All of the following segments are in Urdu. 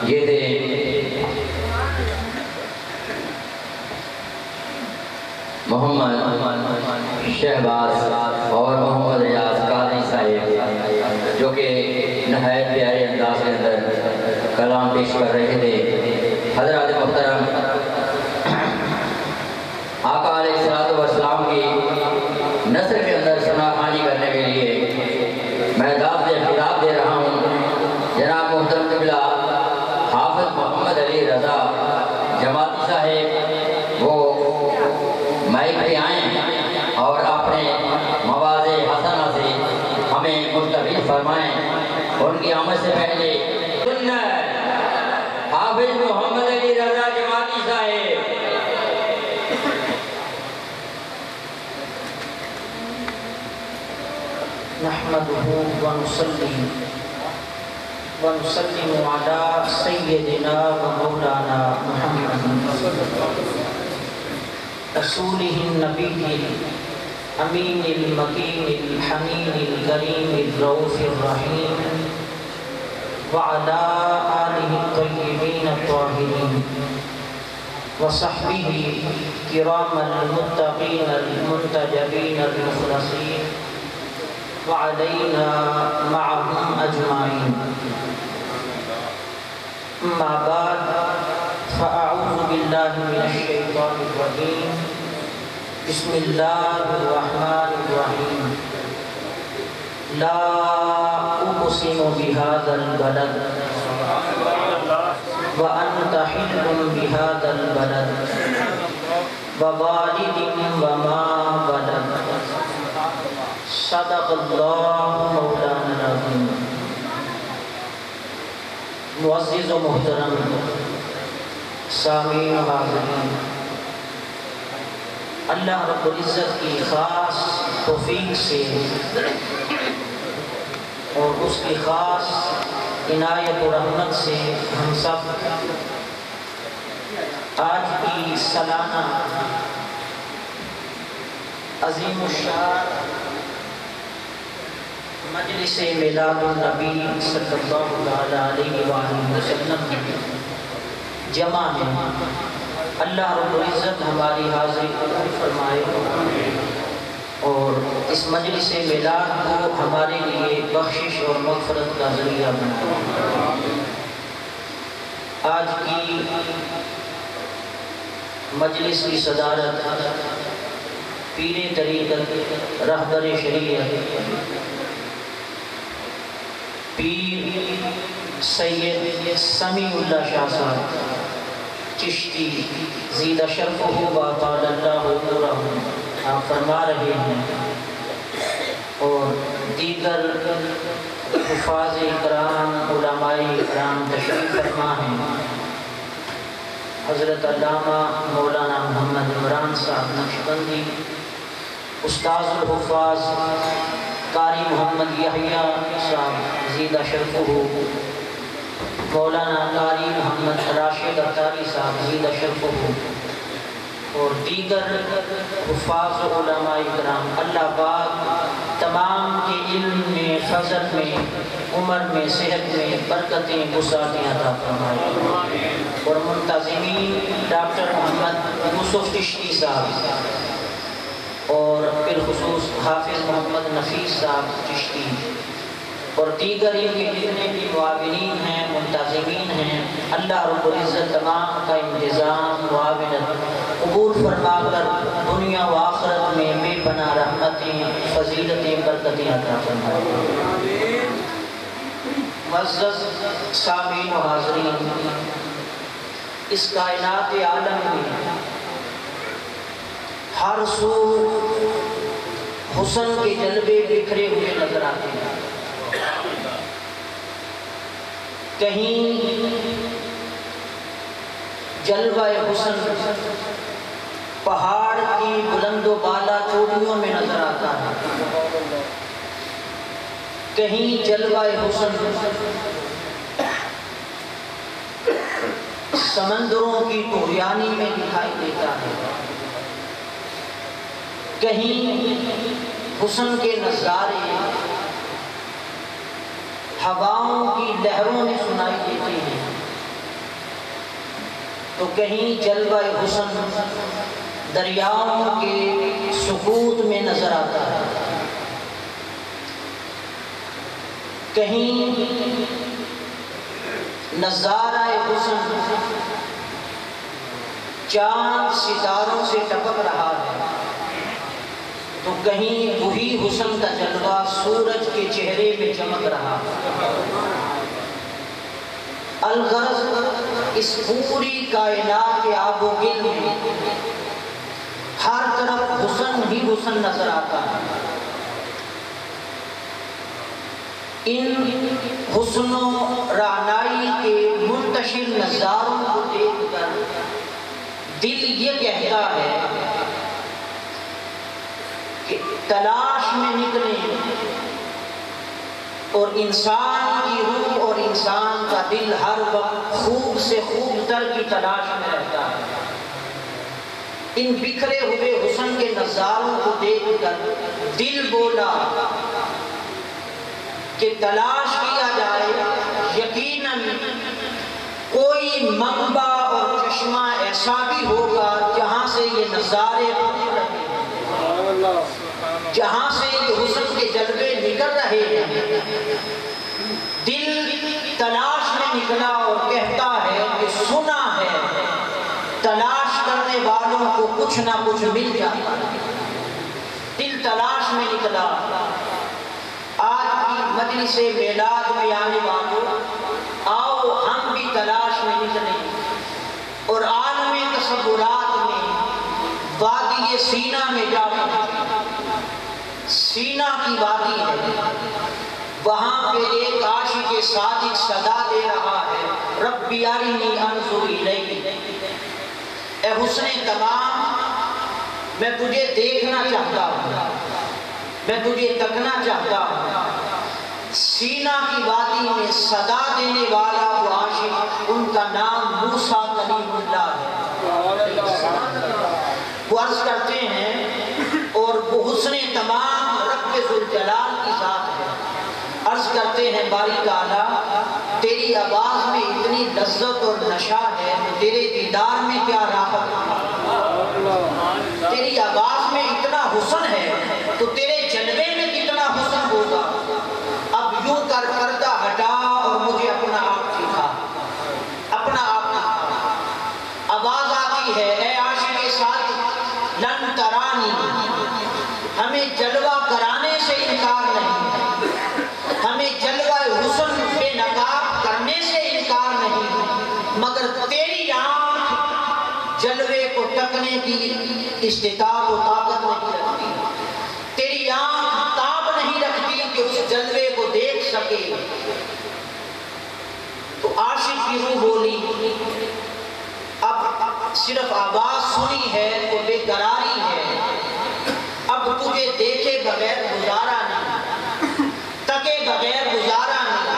یہ تھے محمد شہباز اور محمد ریاض قادری صاحب، جو کہ نہایت پیارے انداز کے اندر کلام پیش کر رہے تھے۔ حضرات محترم، آقا علیہ السلام کی نثر کے اندر ثنا خوانی کرنے کے لیے میں خطاب دے رہا ہوں جناب محترم قبلہ حافظ محمد علی رضا جماعتی صاحب، وہ مائک پہ آئیں اور اپنے مواضع حسنہ سے ہمیں مستقبل فرمائیں۔ ان کی آمد سے پہلے حافظ محمد علی رضا جماعتی صاحب۔ نحمده ونسلم على سيدنا ومولانا محمد رسوله النبي الأمين المكين الحنين الكريم الرؤوف الرحيم وعلى آله الطيبين الطاهرين وصحبه كرام المتقين المنتجبين المخلصين وعلينا معهم أجمعين. أما بعد، فأعوذ بالله من الشيطان الرجيم. بسم الله الرحمن الرحيم. لا أقسم بهذا البلد وأنت حل بهذا البلد ووالد وما ولد. صدق اللہ مولانا العظیم. معزز و محترم سامعین و حاضرین، اللہ رب العزت کی خاص توفیق سے اور اس کی خاص عنایت و رحمت سے ہم سب آج کی سالانہ عظیم الشان مجلس میلاد النبی صلی اللہ علیہ وآلہ وسلم جمع میں اللہ رب العزت ہماری حاضری قبول فرمائے اور اس مجلس میلاد کو ہمارے لیے بخشش اور مغفرت کا ذریعہ بنائے۔ آج کی مجلس کی صدارت پیر طریقت رہبر شریعت پیر سید سمیع اللہ شاہ صاحب چشتی زیدہ شرفہ و اطال اللہ عمرہ آپ فرما رہے ہیں، اور دیگر حفاظ اکرام علماء اکرام تشریف فرما ہیں۔ حضرت علامہ مولانا محمد عمران صاحب نقشبندی، استاذ الحفاظ قاری محمد یحییٰ صاحب زیدہ شرفہ، مولانا قاری محمد راشد اطاری صاحب زیدہ شرفہ، اور دیگر حفاظ و علماء کرام، اللہ پاک تمام کے علم میں، فضل میں، عمر میں، صحت میں برکتیں وسعتیں عطا فرمائے، اور منتظمین ڈاکٹر محمد یوسف چشتی صاحب اور بالخصوص حافظ محمد نفیس صاحب چشتی اور دیگر ان کے جتنے بھی معاونین ہیں، منتظمین ہیں، اللہ رب العزت تمام کا انتظام معاونت قبول فرما کر دنیا و آخرت میں بے پناہ رحمتیں، فضیلتیں، برکتیں عطا فرمائے۔ معزز سامعین و حاضرین، اس کائنات عالم میں ہر سو حسن کے جلوے بکھرے ہوئے نظر آتے ہیں۔ کہیں جلوہ حسن پہاڑ کی بلند و بالا چوٹیوں میں نظر آتا ہے، کہیں جلوہ حسن سمندروں کی طغیانی میں دکھائی دیتا ہے، کہیں حسن کے نظارے ہواؤں کی لہروں میں سنائی دیتے ہیں، تو کہیں جلوہ حسن دریاؤں کے سکوت میں نظر آتا ہے، کہیں نظارہ حسن چاند ستاروں سے ٹپک رہا ہے، تو کہیں وہی حسن کا جلوہ سورج کے چہرے میں چمک رہا ہے۔ الغرض اس پوری کائنات کے آب و گل میں ہر طرف حسن ہی حسن نظر آتا ہے۔ ان حسن و رعنائی کے منتشر نظاروں کو دیکھ کر دل یہ کہتا ہے کہ تلاش میں نکلیں، اور انسان کی روح اور انسان کا دل ہر وقت خوب سے خوب تر کی تلاش میں رہتا ہے۔ ان بکھرے ہوئے حسن کے نظاروں کو دیکھ کر دل بولا کہ تلاش کیا جائے، یقیناً کوئی منبع اور چشمہ ایسا بھی ہوگا جہاں سے یہ نظارے پھوٹ رہے ہیں، جہاں سے یہ حسن کے جلوے نکل رہے ہیں۔ دل تلاش میں نکلا اور کہتا ہے کہ سنا ہے تلاش کرنے والوں کو کچھ نہ کچھ مل جاتا ہے۔ دل تلاش میں نکلا۔ آج کی مجلس میلاد میں آنے والوں، آؤ ہم بھی تلاش میں نکلیں اور عالم تصورات میں وادی سینا میں جا پہنچیں۔ سینا کی وادی ہے، وہاں پہ ایک عاشق صادق صدا دے رہا ہے، ربی ارنی انظر الیک، اے حسن تمام میں تجھے دیکھنا چاہتا ہوں، میں تجھے تکنا چاہتا ہوں۔ سینا کی وادی میں صدا دینے والا وہ عاشق، ان کا نام موسیٰ کلیم اللہ ہے۔ وہ عرض کرتے ہیں، اور وہ حسن تمام رب ذوالجلال کی ذات ہے، عرض کرتے ہیں باری تعالیٰ تیری آواز میں اتنی لذت اور نشہ ہے، تیرے دیدار میں کیا راحت ہے، تیری آواز میں اتنا حسن ہے تو تیرے جلوے میں کتنا حسن ہوگا۔ اب یوں کر پردہ ہٹا اور مجھے اپنا آپ دکھا، اپنا آپ دکھا۔ آواز آتی ہے، اے عاشق صادق لن ترانی، ہمیں جلوہ کرانے سے انکار نہیں ہے، ہمیں جلوہ حسن بے نقاب کرنے سے انکار نہیں، مگر تیری آنکھ جلوے کو تکنے کی استطاعت و طاقت نہیں رکھتی، تیری آنکھ تاب نہیں رکھتی کہ اس جلوے کو دیکھ سکے۔ تو عاشق کی روح بولی، اب صرف آواز سنی ہے تو بے قراری ہے، اب تجھے دیکھے بغیر گزارا نہیں، تکے بغیر گزارا نہیں۔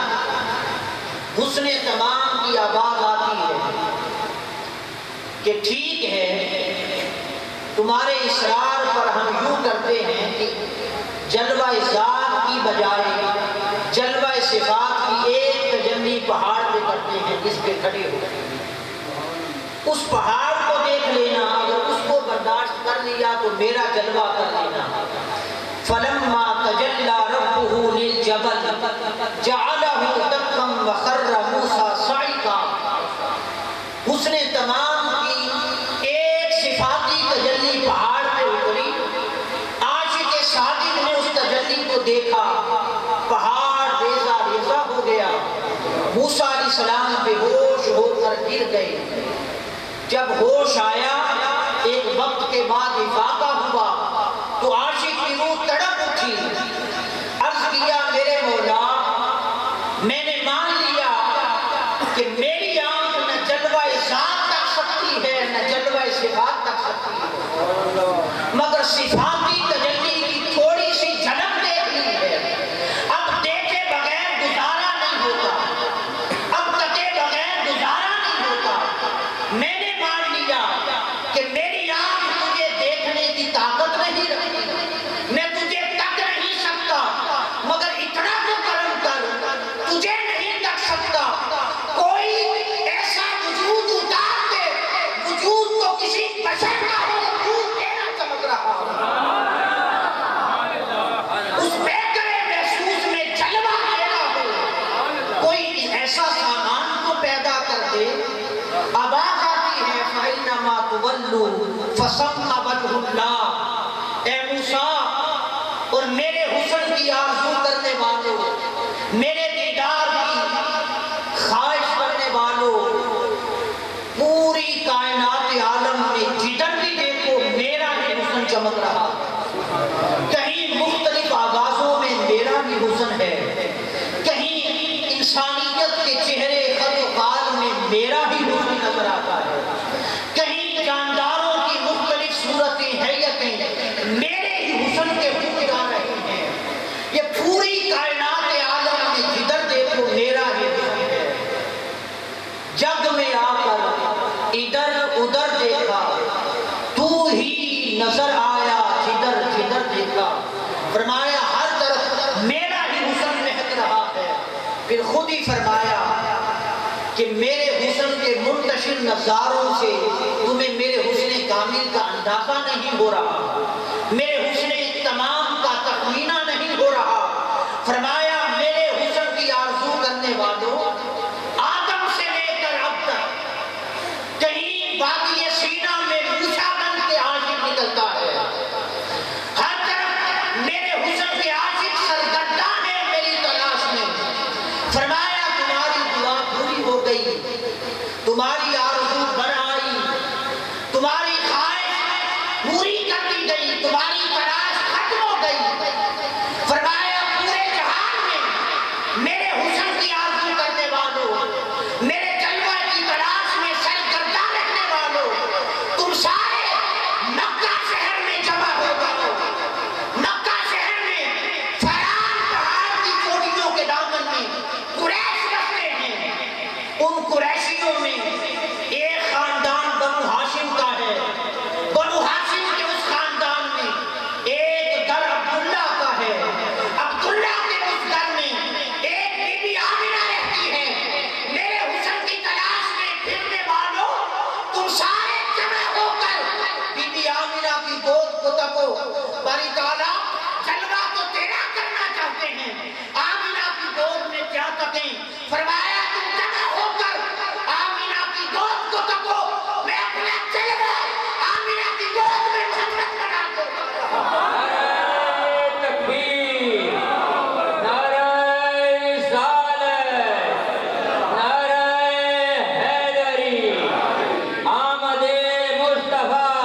حسن تمام کی آواز آتی ہے کہ ٹھیک ہے، تمہارے اصرار پر ہم یوں کرتے ہیں کہ جلوہ ذات کی بجائے جلوہ صفات کی ایک تجلی پہاڑ پہ کرتے ہیں، جس پہ کھڑے ہو اس پہاڑ کو دیکھ لینا، اگر اس کو برداشت کر لیا تو میرا جلوہ کر لینا۔ فلما تجلی ربہ للجبل جعلہ دکا وخر موسیٰ صعقا، حسن تمام کی ایک صفاتی تجلی پہاڑ پہ اتری، عاشق صادق نے اس تجلی کو دیکھا، پہاڑ ریزہ ریزہ ہو گیا، موسیٰ علیہ السلام بے ہوش ہو کر گر گئے۔ جب ہوش آیا ایک وقت کے بعد افاقہ ہوا تو عاشق کی روح تڑپ اٹھی، عرض کیا میرے مولا میں نے مان لیا کہ میری آنکھ نہ جلوہ ذات تک سکتی ہے نہ جلوہ صفات تک سکتی ہے، مگر صفاتی تجلی کی تھوڑی سی جھلک دیکھ لی ہے، اب دیکھے بغیر گزارا نہیں ہوتا، اب تکے بغیر گزارا نہیں ہوتا۔ میں نے مان لیا کہ میری آنکھ تجھے دیکھنے کی طاقت نہیں رکھتی، میں تجھے تک نہیں سکتا، مگر اتنا تو کرم کر، تجھے نہیں تک سکتا، کوئی ایسا وجود اتار دے ولوا فثم وجه اللہ، اے موسیٰ اور میرے حسن کی آرزو کرنے والوں، میرے دیدار کی خواہش کرنے والوں، پوری کائنات عالم میں جدھر بھی دیکھو میرا ہی حسن چمک رہا ہے، کہیں مختلف آغازوں میں میرا بھی حسن ہے، کہیں انسانیت کے چہرے خد و خال میں میرا ہی حسن نظر آتا ہے، کہیں جانداروں کی مختلف صورتیں حیتیں میرے ہی حسن کے حکم آ رہے ہیں، یہ پوری کائنات عالم میں جدھر دیکھو میرا ہی حسن ہے۔ جگ میں آ کر ادھر ادھر دیکھا، تو ہی نظر آیا جدھر جدھر دیکھا، فرمایا ہر طرف میرا ہی حسن مہک رہا ہے۔ پھر خود ہی فرمایا کہ میرے حسن کے منتشر نظاروں سے تمہیں میرے حسن کامل کا اندازہ نہیں ہو رہا، میرے حسن تمام کا تخمینہ نہیں ہو رہا۔ فرمایا میرے حسن کی آرزو کرنے والوں، آدم سے لے کر اب تک کہیں وادی سینا میں موسیٰ بن کے عاشق نکلتا ہے، ہر طرف میرے حسن کے عاشق سرگرداں ہیں میری تلاش میں۔ فرمایا تمہاری دعا پوری ہو گئی، تمہاری آرزو بڑھ آئی، تمہاری خواہش پوری کر دی گئی، تمہاری تلاش ختم ہو گئی۔ فرمایا پورے جہان میں میرے حسن کی آرزو کرنے والوں، میرے جلوہ کی تلاش میں سرگرداں رہنے والوں، تم سارے مکہ شہر میں جمع ہو جاؤ۔ مکہ شہر میں فران پہاڑ کی چوٹیوں کے دامن میں قریش رہتے ہیں، ان قریشیوں میں ایک خاندان بنو ہاشم کا ہے، بنو ہاشم کے اس خاندان میں ایک در عبداللہ کا ہے، عبداللہ کے اس در میں ایک بی بی آمنہ رہتی ہے۔ میرے حسن کی تلاش میں پھرنے والوں، تم سارے جمع ہو کر بی بی آمنہ کی گود کو تکو۔ باری تعالیٰ جلوہ تو تیرا کرنا چاہتے ہیں، آمنہ کی گود میں کیا تکیں؟ فرمایا تم جمع ہو کر آمنہ کی گود کو تکو، میں اپنا جلوہ آمنہ کی گود میں جھلک بنا دوں۔ نعرہ تکبیر، نعرہ رسالت، نعرہ حیدری، آمد مصطفیٰ،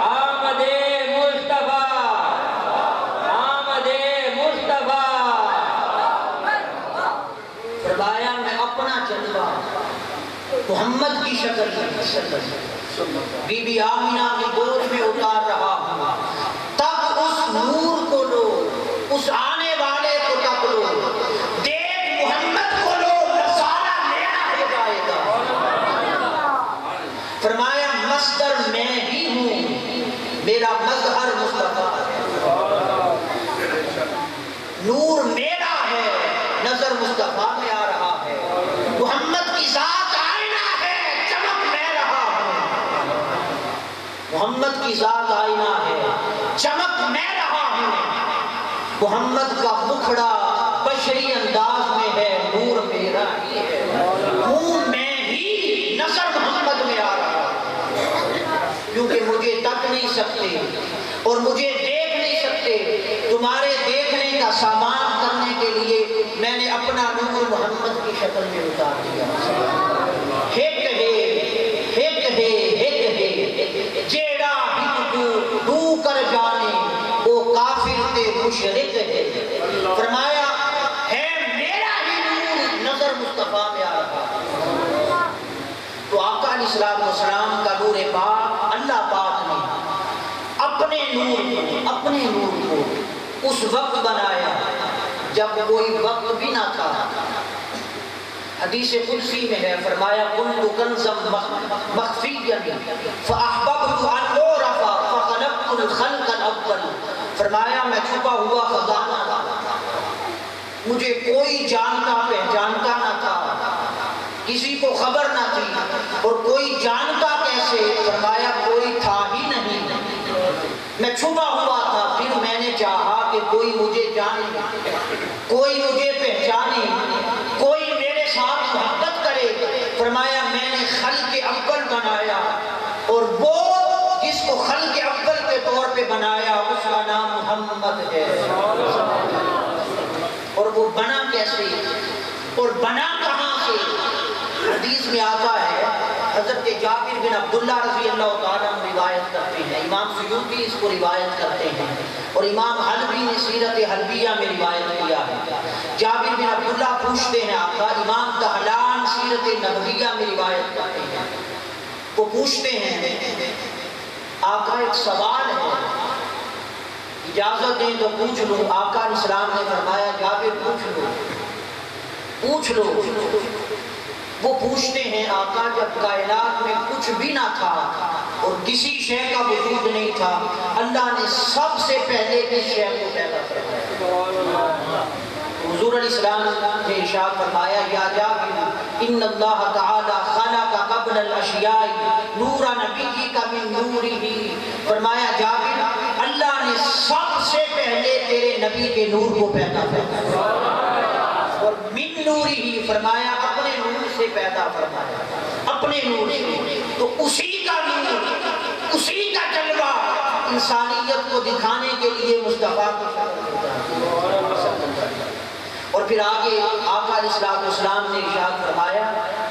آمد مصطفیٰ، آمد مصطفیٰ۔ فرمایا میں اپنا جلوہ محمد کی شکل میں بی بی آمنہ کی گود میں اتار رہا ہوں، تب اس نور کو لو، اس آنے والے کو تک لو، دیکھ محمد کو لو، نظارہ میرا ہو جائے گا۔ فرمایا مصدر میں ہی ہوں، میرا مظہر مصطفیٰ ہے، نور میرا ہے، نظر مصطفیٰ میں آ رہا ہے، محمد کی ذات آئینہ ہے، چمک میں رہا ہوں، محمد کی ذات آئینہ ہے، چمک میں رہا ہوں، محمد کا مکھڑا بشری انداز میں ہے، نور میرا ہی ہے، ہوں میں ہی، نظر محمد میں آ رہا ہے، کیونکہ مجھے تک نہیں سکتے اور مجھے دیکھ نہیں سکتے، تمہارے دیکھنے کا سامان کرنے کے لیے میں نے اپنا نور محمد کی شکل میں اتار دیا۔ ہک ہے جیڑا ہک دو کر جانے وہ کافر تے مشرک ہے۔ فرمایا ہے میرا ہی نور نظر مصطفیٰ میں آ رہا۔ تو آقا علیہ السلام کا نور پاک اللہ پاک نے اپنے نور کو اس وقت بنایا جب کوئی وقت بھی نہ تھا۔ حدیث قدسی میں ہے، فرمایا كنت كنزا مخفيا فأحببت أن أعرف فخلقت الخلق الأول۔ فرمایا میں چھپا ہوا خزانہ تھا، مجھے کوئی جانتا پہچانتا نہ تھا، کسی کو خبر نہ تھی، اور کوئی جانتا کیسے؟ فرمایا کوئی تھا ہی نہیں، میں چھپا ہوا تھا، پھر میں نے چاہا کہ کوئی مجھے جانے، کوئی مجھے پہچانے، کوئی میرے ساتھ محبت کرے۔ فرمایا میں نے خلق اول بنایا اور سے اور بنا کہاں سے؟ حدیث میں آتا ہے، حضرت جابر بن عبداللہ رضی اللہ تعالیٰ عنہ روایت کرتے ہیں، امام سیوطی اس کو روایت کرتے ہیں اور امام حلبی نے سیرت حلبیہ میں روایت کیا ہے۔ جابر بن عبداللہ پوچھتے ہیں آقا، امام دہلان سیرت نبویہ میں روایت کرتے ہیں، وہ پوچھتے ہیں آقا ایک سوال ہے، اجازت دیں تو پوچھ لوں؟ آقا علیہ السلام نے فرمایا جابر پوچھ لو۔ وہ پوچھتے ہیں آقا جب کائنات میں کچھ بھی نہ تھا اور کسی شے کا وجود نہیں تھا، اللہ نے سب سے پہلے کس شے کو پیدا فرمایا؟ حضور علیہ السلام نے ارشاد فرمایا یا جابر ان اللہ تعالی خلق قبل الاشیاء نور نبیک من نورہ، فرمایا جابر اللہ نے سب سے پہلے تیرے نبی کے نور کو پیدا فرمایا، اور من نور ہی فرمایا اپنے نور سے پیدا فرمایا، اپنے نور سے۔ تو اسی کا نور، اسی کا جلوہ انسانیت کو دکھانے کے لیے مصطفیٰ کو اور پھر آگے آقا علیہ السلام نے ارشاد فرمایا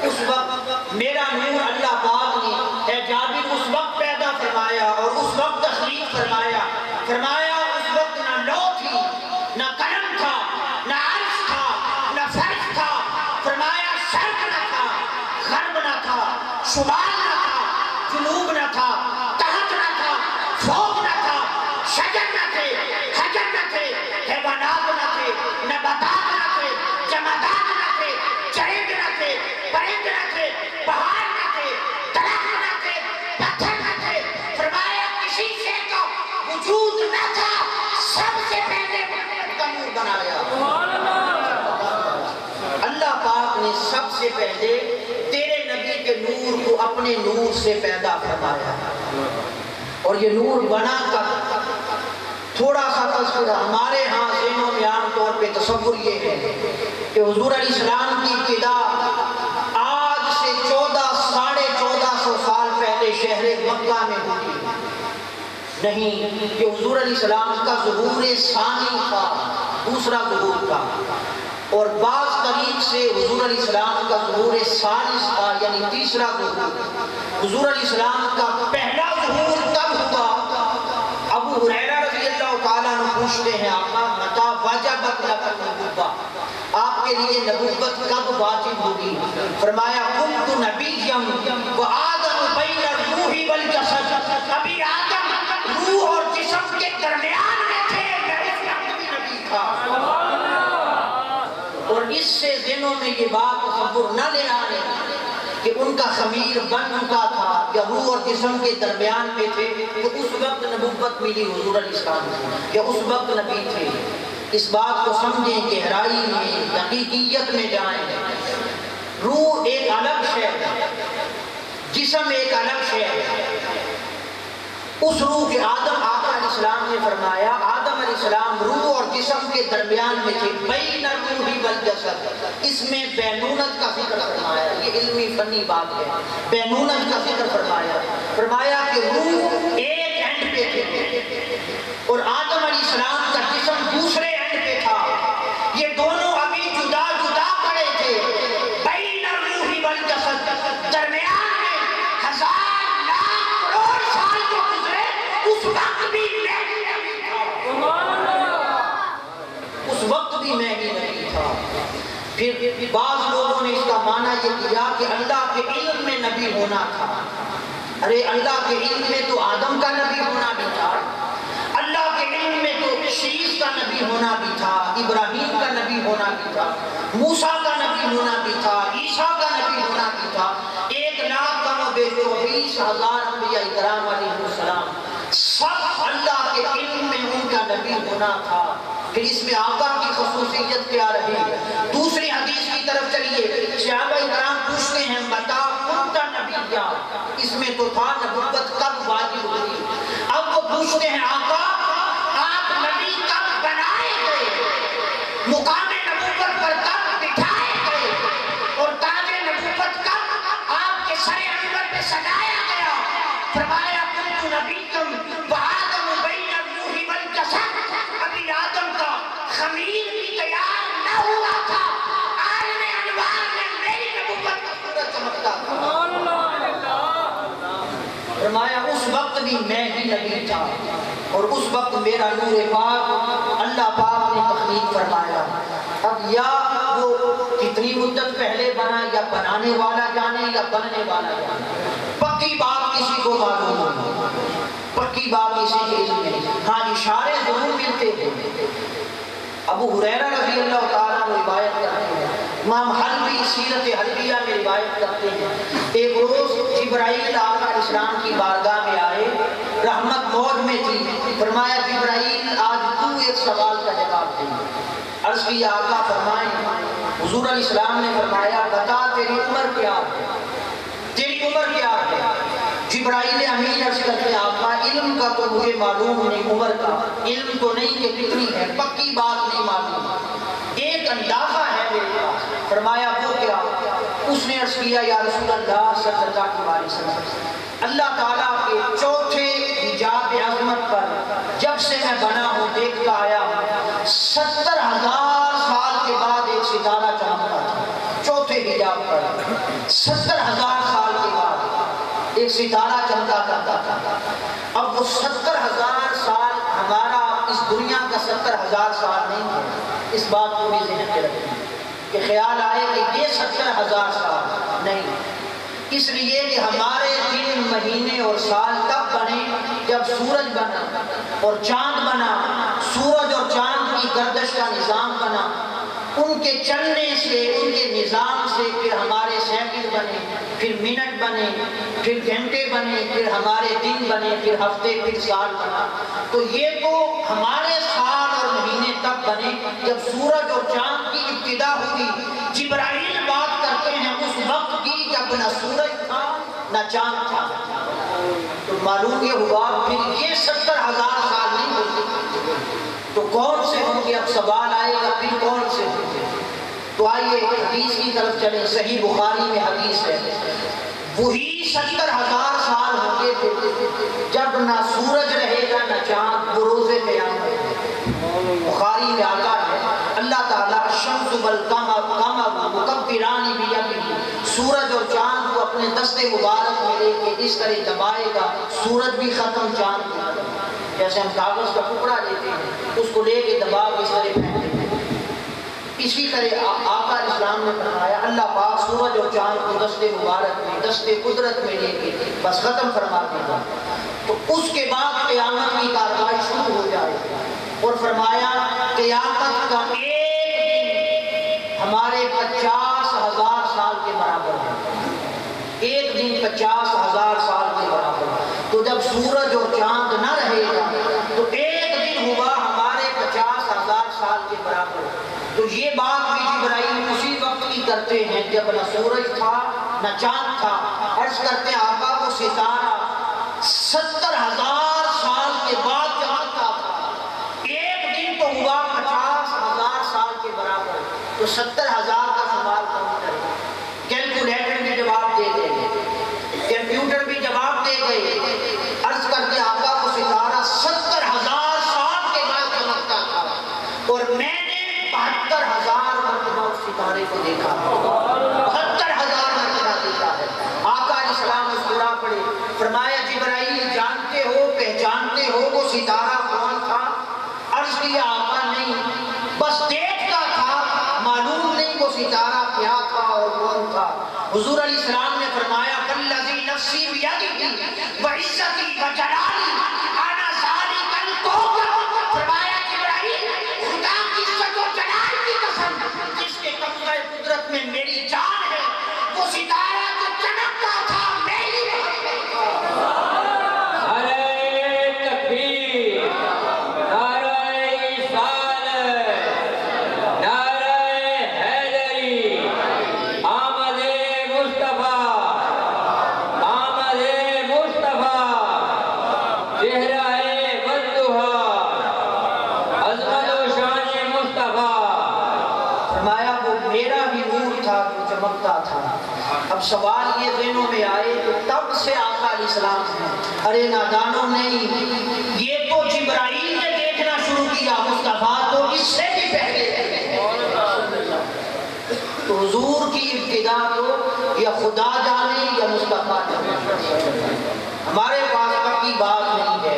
اس وقت میرا نور اللہ پاک نے اے جابر اس وقت پیدا فرمایا اور اس وقت تخلیق فرمایا، فرمایا اس وقت نہ لو تھی، نہ قلم تھا، نہ عرش تھا، نہ فرش تھا، فرمایا شرق نہ تھا، غرب نہ تھا، شمال نہ تھا، جنوب نہ تھا، تحت نہ تھا، فوق نہ تھا، شجر نہ تھے، حجر نہ تھے، حیوانات نہ تھے، نباتات نہ تھے، جمادات نہ تھے، چرند نہ تھے، پرند نہ تھے، پہاڑ نہ تھے، درخت نہ تھے، پتھر نہ تھے، فرمایا کسی شے کا وجود نہ تھا، سب سے پہلے محمد کا نور بنایا۔ اللہ پاک نے سب سے پہلے تیرے نبی کے نور کو اپنے نور سے پیدا فرمایا، اور یہ نور بنا کر تھوڑا سا تذکرہ ہمارے ہاں ذہنوں میں عام طور پہ تصور یہ ہے کہ حضور علیہ السلام کی ابتدا آج سے 1400 سال پہلے شہر مکہ میں ہوئی، نہیں، کہ حضور علیہ السلام کا ظہور ثانی تھا، دوسرا ظہور تھا، اور بعض طریق سے حضور علیہ السلام کا ظہور ثالث تھا، یعنی تیسرا ظہور۔ حضور علیہ السلام کا پہلا ظہور کب ہوا؟ ابو ہریرہ رضی اللہ تعالیٰ عنہ پوچھتے ہیں آقا متى وجبت لک النبوۃ، آپ کے لیے نبوت کب واجب ہوگی؟ فرمایا کنت نبیا وآدم بین الروح والجسد، ابھی آدم روح اور جسم کے درمیان میں تھے، میں اس وقت بھی نبی تھا۔ اور اس سے ذہنوں میں یہ بات تصور نہ لے آنے کہ ان کا خمیر بن چکا تھا یا روح اور جسم کے درمیان میں تھے، تو اس وقت نبوت ملی حضور علیہ السلام کو، یا اس وقت نبی تھے۔ اس بات کو سمجھیں، گہرائی میں حقیقیت میں جائیں۔ روح ایک الگ شے ہے، جسم ایک الگ شے ہے۔ اس روح کے آدم آقا علیہ السلام نے فرمایا آدم علیہ السلام روح اور جسم کے درمیان میں تھے، بین الروح والجسد، اس میں بینونت کا ذکر فرمایا، یہ علمی فنی بات ہے، بینونت کا ذکر فرمایا، فرمایا کہ روح ایک اینڈ پہ تھے اور آدم علیہ السلام کا جسم دوسرے اینڈ پہ تھا، یہ دونوں ابھی جدا جدا پڑے تھے، بین الروح والجسد، درمیان میں 1000 لاکھ کروڑ سال جو گزرے اس وقت بھی میں ہی نبی تھا، اس وقت بھی میں ہی نبی تھا۔ پھر بعض لوگوں نے اس کا معنی یہ کیا کہ اللہ کے علم میں نبی ہونا تھا، ارے اللہ کے علم میں تو آدم کا نبی ہونا بھی تھا، اللہ کے علم میں تو شیس کا نبی ہونا بھی تھا، ابراہیم کا نبی ہونا بھی تھا، موسیٰ کا نبی ہونا بھی تھا، عیسیٰ کا نبی ہونا بھی تھا، 1,20,000 انبیاء کرام علیہ السلام، سب اللہ کے علم میں ان کا نبی ہونا تھا۔ پھر اس میں آقا کی خصوصیت کیا رہی؟ دوسری حدیث کی طرف چلیے، صحابہ کرام پوچھتے ہیں متى كنت نبیا، اس میں تو تھا نبوت کب واجب ہوئی، اب وہ پوچھتے ہیں آقا آپ نبی کب بنائے گئے، مقام نبوت پر کب بٹھائے گئے، اور تاج نبوت کب آپ کے سر انور پہ سجایا گیا؟ فرمایا کنت نبیا وآدم بین الروح والجسد، ابھی آدم کا خمیر بھی تیار نہ ہوا تھا، بھی میں ہی نبی تھا، اور اس وقت میرا نور پاک اللہ پاک نے تخلیق فرمایا۔ اب یا وہ کتنی مدت پہلے بنا، یا بنانے والا جانے یا بننے والا جانے، پکی بات کسی کو معلوم نہیں، پکی بات کسی کے علم نہیں، ہاں اشارے ضرور ملتے ہیں۔ ابو ہریرہ رضی اللہ تعالیٰ عنہ روایت کرتے ہیں، امام حلبی سیرت حلبیہ میں روایت کرتے ہیں، ایک روز جبرائیل آقا اسلام کی بارگاہ میں آئے، رحمت موج میں تھی، فرمایا جبرائیل آج تو ایک سوال کا جواب دے۔ عرض کی آقا فرمائیں۔ حضور علیہ السلام نے فرمایا بتا تیری عمر کیا ہے، تیری عمر کیا ہے؟ جبرائیل امین عرض کرتے ہیں آقا علم کا تو مجھے معلوم نہیں، عمر کا علم تو نہیں کہ کتنی ہے، پکی بات نہیں معلوم، ایک اندازہ ہے میرے پاس۔ فرمایا وہ کیا؟ اس نے عرض کیا یا رسول اللہ صلی اللہ علیہ وسلم، اللہ تعالیٰ کے چوتھے حجاب عظمت پر جب سے میں بنا ہوں دیکھتا آیا ہوں 70,000 سال کے بعد ایک ستارہ چمکتا تھا، چوتھے حجاب پر 70,000 سال کے بعد ایک ستارہ چمکا کرتا تھا۔ اب وہ 70,000 سال ہمارا اس دنیا کا 70,000 سال نہیں ہے، اس بات کو بھی ذہن میں رکھیں کہ خیال آئے کہ یہ 70,000 سال نہیں، اس لیے کہ ہمارے دن مہینے اور سال تب بنے جب سورج بنا اور چاند بنا، سورج اور چاند کی گردش کا نظام بنا، ان کے چلنے سے ان کے نظام سے پھر ہمارے سیکنڈ بنے، پھر منٹ بنے، پھر گھنٹے بنے، پھر ہمارے دن بنے، پھر ہفتے، پھر سال بنا۔ تو یہ تو ہمارے سال اور مہینے تب بنے جب سورج اور چاند کی ابتدا ہوئی۔ جبرائیل بات کرتے ہیں اس وقت کی جب نہ سورج تھا نہ چاند تھا، تو معلوم یہ ہوا پھر یہ 70,000 سال نہیں ہوتے تو کون سے ہوں گے؟ اب سوال آئے گا پھر کون سے ہوں گے؟ تو آئیے حدیث کی طرف چلیں، صحیح بخاری میں حدیث ہے، وہی 70,000 سال ہوں گے جب نہ سورج رہے گا نہ چاند، وہ روز قیامت۔ بخاری میں آتا ہے اللہ تعالیٰ الشمس والقمر مکبران بیمینہ، سورج اور چاند کو اپنے دست مبارک میں لے کے اس طرح دبائے گا، سورج بھی ختم چاند بھی ختم، جیسے ہم کاغذ کا ٹکڑا لیتے ہیں اس کو لے کے دبا کے اس طرح پھینک دیتے ہیں، اسی طرح آقا اسلام نے فرمایا اللہ پاک سورج اور چاند کو دست مبارک میں دست قدرت میں لے کے بس ختم فرما دے گا، تو اس کے بعد قیامت کی کارروائی شروع ہو جائے گی، اور فرمایا قیامت کا ایک دن ہمارے 50,000 سال کے برابر ہے، ایک دن 50,000 سال کے برابر ہے۔ تو جب سورج اور چاند نہ رہے گا تو ایک دن ہوا ہمارے 50,000 سال کے برابر۔ تو یہ بات بھی جبرائیل اسی وقت کی کرتے ہیں جب نہ سورج تھا نہ چاند تھا، عرض کرتے ہیں آقا کو ستارہ 70,000 سال کے بعد چمکتا تھا، ایک دن تو ہوا 50,000 سال کے برابر، تو 70,000 کا سوال کون کرے؟ کیلکولیٹر بھی جواب دے دے گے، کمپیوٹر بھی جواب دے گئے، عرض کرتے آقا کو ستارہ 70,000 سال کے بعد چمکتا تھا، اور میں نے 72,000 مرتبہ اس ستارے کو دیکھا، 72,000 مرتبہ دیکھا ہے۔ آقا علیہ السلام مسکرا پڑے، فرمایا جبرائیل جانتے ہو پہچانتے ہو وہ ستارہ کون تھا؟ عرض کیا آقا نہیں، بس دیکھتا تھا، معلوم نہیں وہ ستارہ کیا تھا اور کون تھا۔ حضور علیہ السلام نے فرمایا والذی نفسی بیدہ وعزتی وجلالی انا ذالک الکوکب، فرمایا جبرائیل خدا کی عزت و جلال کی قسم جس کے قبضہ قدرت میں میری جان ہے، وہ ستارہ جو چمکتا تھا میری محبت تھا۔ اب سوال یہ ذہنوں میں آئے کہ تب سے آقا علیہ السلام ہیں، ارے نادانوں نہیں، یہ تو جبرائیل نے دیکھنا شروع کیا، مصطفیٰ تو اس سے بھی پہلے، تو حضور کی ابتدا تو یا خدا جانے یا مصطفیٰ جانے۔ ہمارے پاس کی بات نہیں ہے،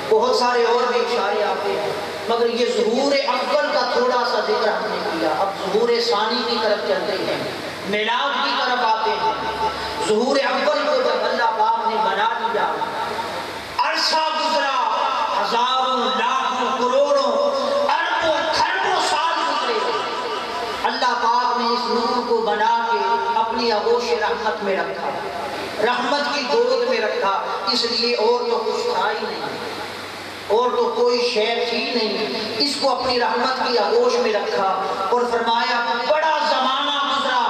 بہت سارے اور بھی اشارے آتے ہیں، مگر یہ ظہور اول کا تھوڑا سا ذکر ہم نے کیا۔ اب ظہور ثانی کی طرف چلتے ہیں، میلاد کی طرف آتے ہیں۔ ظہور اول کو جب اللہ پاک نے بنا لیا، عرصہ گزرا، ہزاروں لاکھوں کروڑوں اربوں کھربوں سال گزرے، اللہ پاک نے اس نور کو بنا کے اپنی آغوش رحمت میں رکھا، رحمت کی گود میں رکھا، اس لیے اور تو کچھ تھا ہی نہیں، اور تو کوئی شے تھی نہیں، اس کو اپنی رحمت کی آغوش میں رکھا اور فرمایا بڑا زمانہ گزرا،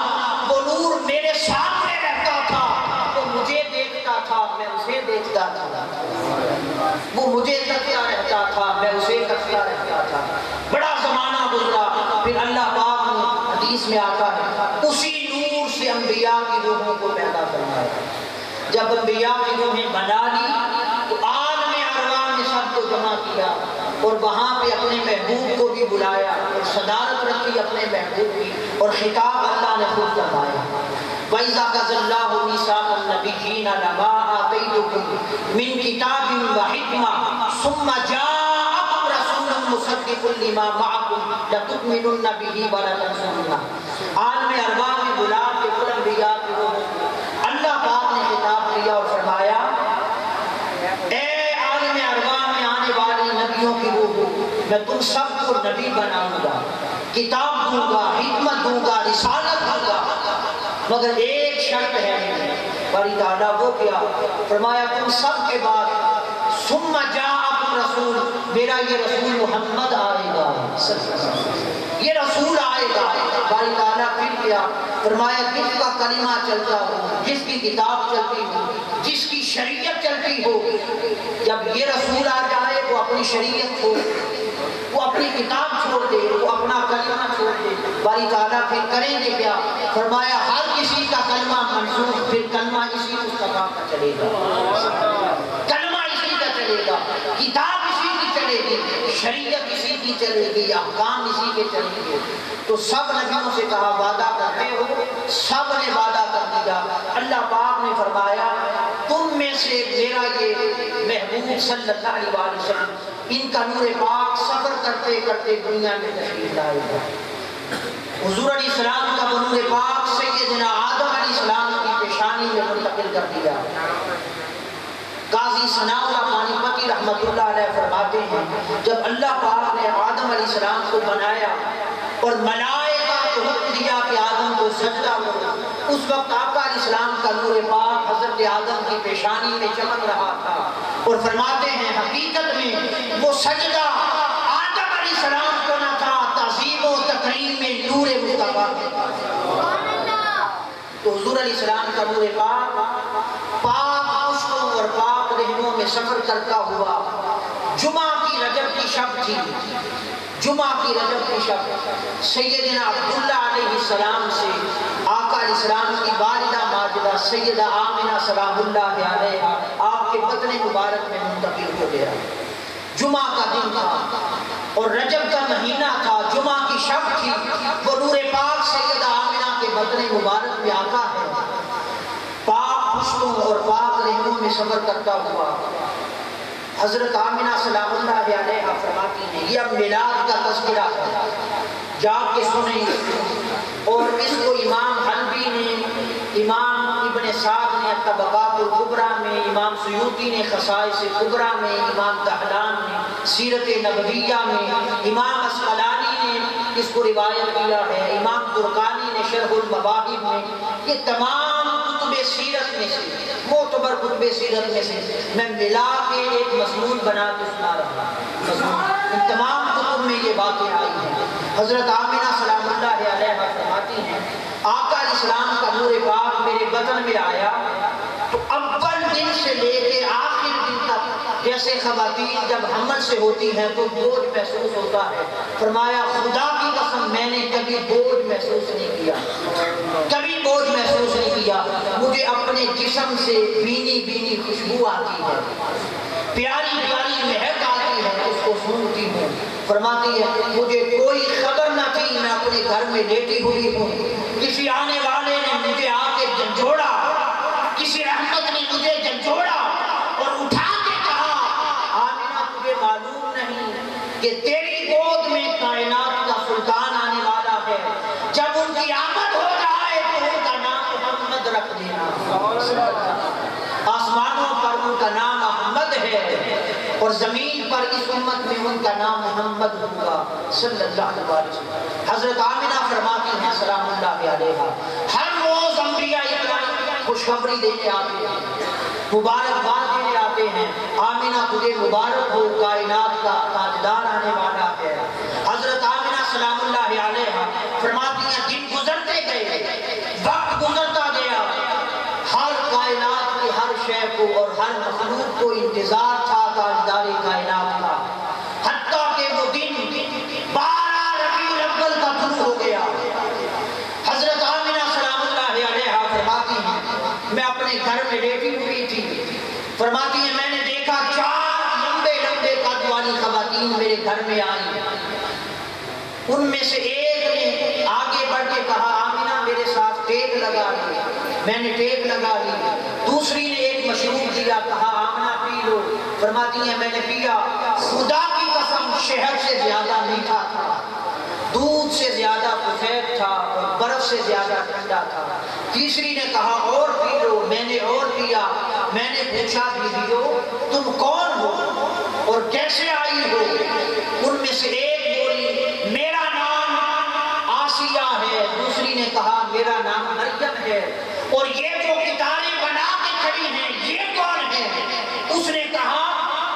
وہ نور میرے سامنے رہتا تھا، وہ مجھے دیکھتا تھا، میں اسے دیکھتا تھا، وہ مجھے تکتا رہتا تھا، میں اسے تکتا رہتا تھا۔ بڑا زمانہ گزرا، پھر اللہ پاک نے حدیث میں آتا ہے اسی نور سے انبیاء کی روحوں کو پیدا فرمایا۔ جب انبیاء کی روحیں بنا لی تو عالم ارواح نے سب کو جمع کیا اور وہاں پہ اپنے محبوب کو بھی بلایا اور صدارت رکھی اپنے محبوب کی، اور خطاب اللہ نے خود فرمایا وَإِذَا أَخَذَ اللَّهُ مِيثَاقَ النَّبِيِّينَ لَمَا آتَيْتُكُم مِّن كِتَابٍ وَحِكْمَةٍ ثُمَّ جَاءَكُمْ رَسُولٌ مُصَدِّقٌ لِّمَا مَعَكُمْ لَتُؤْمِنُنَّ بِهِ وَلَتَنصُرُنَّهُ۔ عالم ارواح میں بلا کے کل انبیاء کی روحوں کو اللہ پاک نے خطاب کیا اور فرمایا اے عالم ارواح میں آنے والی نبیوں کی روحوں، میں تم سب کو نبی بناؤں گا، کتاب دوں گا، حکمت دوں گا، رسالت دوں گا، مگر ایک شرط ہے باری تعالیٰ، وہ کیا؟ فرمایا تم سب کے بعد ثم جاءکم رسول، میرا یہ رسول محمد آئے گا، یہ رسول آئے گا۔ باری تعالیٰ پھر کیا؟ فرمایا جس کا کلمہ چلتا ہو، جس کی کتاب چلتی ہو، جس کی شریعت چلتی ہو، جب یہ رسول آ جائے وہ اپنی شریعت چھوڑ دے، وہ اپنی کتاب چھوڑ دے، وہ اپنا کلمہ چھوڑ دے۔ باری تعالیٰ پھر کریں گے کیا؟ فرمایا ہر کسی کا کلمہ منسوخ، پھر کلمہ اسی مصطفیٰ کا چلے گا، کلمہ اسی کا چلے گا، کتاب اسی کی چلے گی، شریعت اسی کی چلے گی، احکام اسی کے چلیں گے۔ تو سب نبیوں سے کہا وعدہ کرتے ہو، سب نے وعدہ کر دیا۔ اللہ پاک نے فرمایا تم میں سے میرا یہ محبوب صلی اللہ علیہ وسلم، ان کا نور پاک سفر کرتے کرتے دنیا میں تشریف لائے گا۔ حضور علیہ السلام کا نور پاک سیدنا آدم علیہ السلام کی پیشانی میں منتقل کر دیا۔ قاضی ثناء اللہ پانی پتی رحمۃ اللہ علیہ فرماتے ہیں جب اللہ پاک نے آدم علیہ السلام کو بنایا اور ملائکہ کو حکم دیا کہ آدم کو سجدہ کرو، اس وقت آقا علیہ السلام کا نور پاک حضرت آدم کی پیشانی میں چمک رہا تھا، اور فرماتے ہیں حقیقت میں وہ سجدہ آدم علیہ السلام کو نہ تھا، تعظیم و تکریم میں نور مصطفیٰ تو حضور علیہ السلام کا نور پاک پاک پشتوں اور پاک رہنوں میں سفر کرتا ہوا، جمعہ کی رجب کی شب تھی، جمعہ کی رجب کی شب سیدنا عبداللہ علیہ السلام سے آقا علیہ السلام کی والدہ ماجدہ سیدہ آمنہ سلام اللہ علیہا آپ کے بطن مبارک میں منتقل ہو گیا۔ جمعہ کا دن تھا اور رجب کا مہینہ تھا، جمعہ کی شب تھی، وہ نور پاک سیدہ آمنہ کے بطن مبارک میں آقا ہے، پاک پشتوں اور پاک رہنوں میں سفر کرتا ہوا۔ حضرت آمنہ سلام اللہ علیہا فرماتی ہیں یہ اب میلاد کا تذکرہ ہے، جا کے سنیں، اور اس کو امام حلبی نے، امام ابن سعد نے طبقات الکبریٰ میں، امام سیوطی نے خصائص کبریٰ میں، امام دہلان نے سیرت نبویہ میں، امام اسقلانی نے اس کو روایت کیا ہے، امام ترکانی نے شرح المواہب میں، یہ تمام کتب سیرت میں سے، معتبر کتب سیرت میں سے میں ملا کے ایک مضمون بنا کے سنا رہا ہوں، ان تمام کتب میں یہ باتیں آئی ہیں۔ حضرت آمنہ سلام اللہ علیہا فرماتی ہیں آقا علیہ السلام کا نور پاک میرے بدن میں آیا تو اول دن سے لے کے آخر دن تک جیسے خواتین جب حمل سے ہوتی ہیں تو بوجھ محسوس ہوتا ہے، فرمایا خدا کی قسم میں نے کبھی بوجھ محسوس نہیں کیا، کبھی بوجھ محسوس نہیں کیا، مجھے اپنے جسم سے بینی بینی خوشبو آتی ہے، پیاری پیاری مہک آتی ہے، اس کو سونگتی ہوں۔ فرماتی ہے مجھے کوئی خبر نہ تھی، میں اپنے گھر میں لیٹی ہوئی ہوں، کسی آنے والے نے مجھے آ کے جھنجھوڑا، کسی رحمت نے مجھے جھنجھوڑا اور اٹھا کے زمین پر اس امت میں ان کا نام محمد ہوگا صلی اللہ علیہ وسلم۔ حضرت آمنہ فرماتی ہیں سلام اللہ علیہا، ہر روز انبیاء اکرام خوشخبری دینے آتے ہیں، مبارکباد دینے آتے ہیں، آمنہ تجھے مبارک ہو، کائنات کا تاجدار آنے والا ہے۔ حضرت آمنہ سلام اللہ علیہا فرماتی ہیں دن گزرتے گئے، وقت گزرتا گیا، ہر کائنات کی ہر شے کو اور ہر مخلوق کو انتظار تھا تاجدار کائنات کا، حتیٰ کہ وہ دن 12 ربیع الاول کا طلوع ہو گیا۔ حضرت آمنہ سلام اللہ علیہا فرماتی ہیں میں اپنے گھر میں لیٹی ہوئی تھی، فرماتی ہیں میں نے دیکھا 4 لمبے لمبے قد والی خواتین میرے گھر میں آئی، ان میں سے ایک نے آگے بڑھ کے کہا آمنہ میرے ساتھ ٹیک لگا لی، میں نے ٹیک لگا لی۔ دوسری نے ایک مشروب دیا، کہا آمنہ پی لو، فرماتی ہیں میں نے پیا، خدا کی قسم شہد سے زیادہ میٹھا تھا، دودھ سے زیادہ سفید تھا اور برف سے زیادہ ٹھنڈا تھا۔ تیسری نے کہا اور پی لو، میں نے اور پیا۔ میں نے پوچھا بیویو تم کون ہو اور کیسے آئی ہو؟ ان میں سے ایک بولی میرا نام آسیہ ہے، دوسری نے کہا میرا نام مریم ہے، اور یہ جو ستارے بنا کے کھڑی ہیں یہ کون ہے؟ اس نے کہا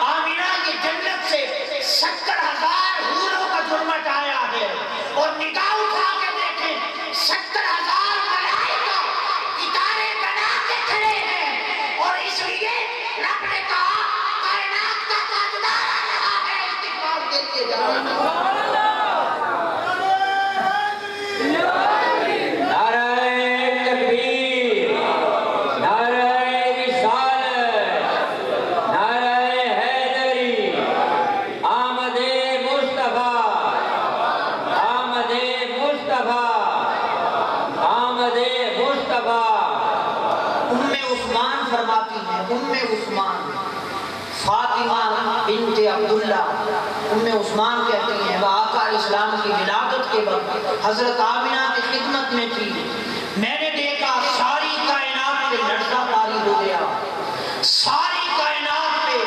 آمنہ یہ جنت سے 70,000 حوروں کا جرمٹ آیا ہے، اور نگاہ اٹھا کے دیکھیں 70,000 ملائکہ ستارے بنا کے کھڑے ہیں، اور اس لیے رب نے کہا کائنات کا تاجدار آ رہا ہے استقبال کے لیے جاؤ۔ فاطمہ بنت عبداللہ ام عثمان کہتی ہیں وہ آقا علیہ السلام کی ولادت کے وقت حضرت آمنہ کی خدمت میں تھی، میں نے دیکھا ساری کائنات پہ لرزہ طاری ہو گیا، ساری کائنات پہ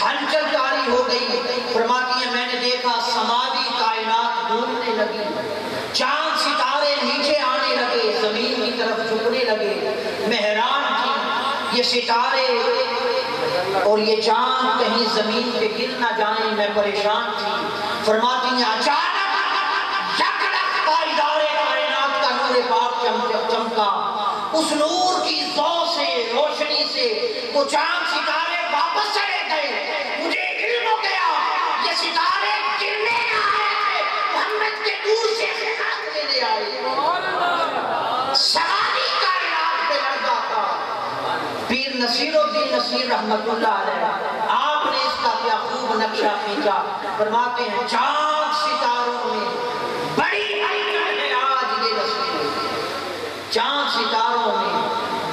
ہلچل طاری ہو گئی۔ فرماتی ہیں میں نے دیکھا سماوی کائنات گھومنے لگی، چاند ستارے نیچے آنے لگے، زمین کی طرف جھکنے لگے، میں حیران تھی یہ ستارے اور یہ چاند کہیں زمین پہ گر نہ جائیں، میں پریشان تھی۔ فرماتی ہیں اچانک یکلخت پائیدار کائنات کا نور پاک چمکا، اس نور کی ضوء سے روشنی سے وہ چاند ستارے واپس چلے گئے، مجھے علم ہو گیا یہ ستارے گرنے نہ آئے تھے، محمد کے نور سے خیرات لینے آئے۔ ساری کائنات پہ لرزہ تھا۔ پیر نصیر الدین نصیر رحمت اللہ علیہ آپ نے اس کا کیا خوب نقشہ کھینچا، فرماتے ہیں چاند ستاروں میں بڑی ہلچل ہے آج یہ نصیر، چاند ستاروں میں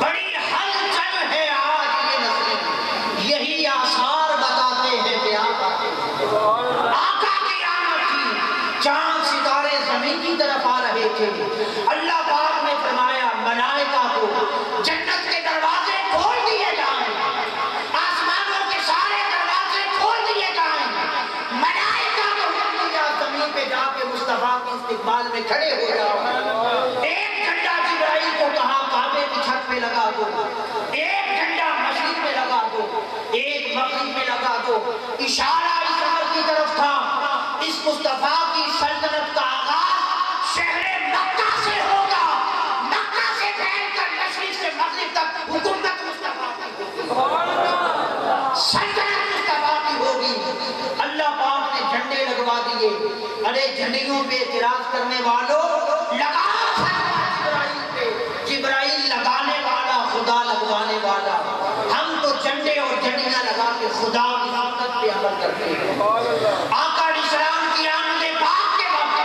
بڑی ہلچل ہے آج یہ نصیر، یہی آثار بتاتے ہیں کہ آپ آتے ہیں۔ آقا کی آمد تھی، چاند ستارے زمین کی طرف آ رہے تھے، اللہ پاک نے فرمایا ملائکہ کو جنت کے دروازے کھول دیے جائیں، آسمانوں کے سارے دروازے کھول دیے جائیں، ملائکہ کو حکم دیا زمین پہ جا کے مصطفیٰ کے استقبال میں کھڑے ہو جاؤ۔ ایک جھنڈا جبرائیل کو کہا کعبے کی چھت پہ لگا دو، ایک جھنڈا مشرق میں لگا دو، ایک مغرب میں لگا دو، اشارہ اس عمر کی طرف تھا اس مصطفیٰ کی سلطنت کا آغاز شہر مکہ سے ہوگا، مکہ سے پھیل کر مشرق سے مغرب تک حکومت مصطفیٰ کی ہوگی، سلطنت مصطفیٰ کی ہوگی۔ اللہ پاک نے جھنڈے لگوا دیے، ارے جھنڈیوں پہ اعتراض کرنے والوں لگاؤ جبرائیل پہ، جبرائیل لگانے والا خدا لگوانے والا، ہم تو جھنڈے اور جھنڈیاں لگا کے خدا کی سنت پہ عمل کرتے ہیں۔ آقا علیہ السلام کی آمد پاک کے وقت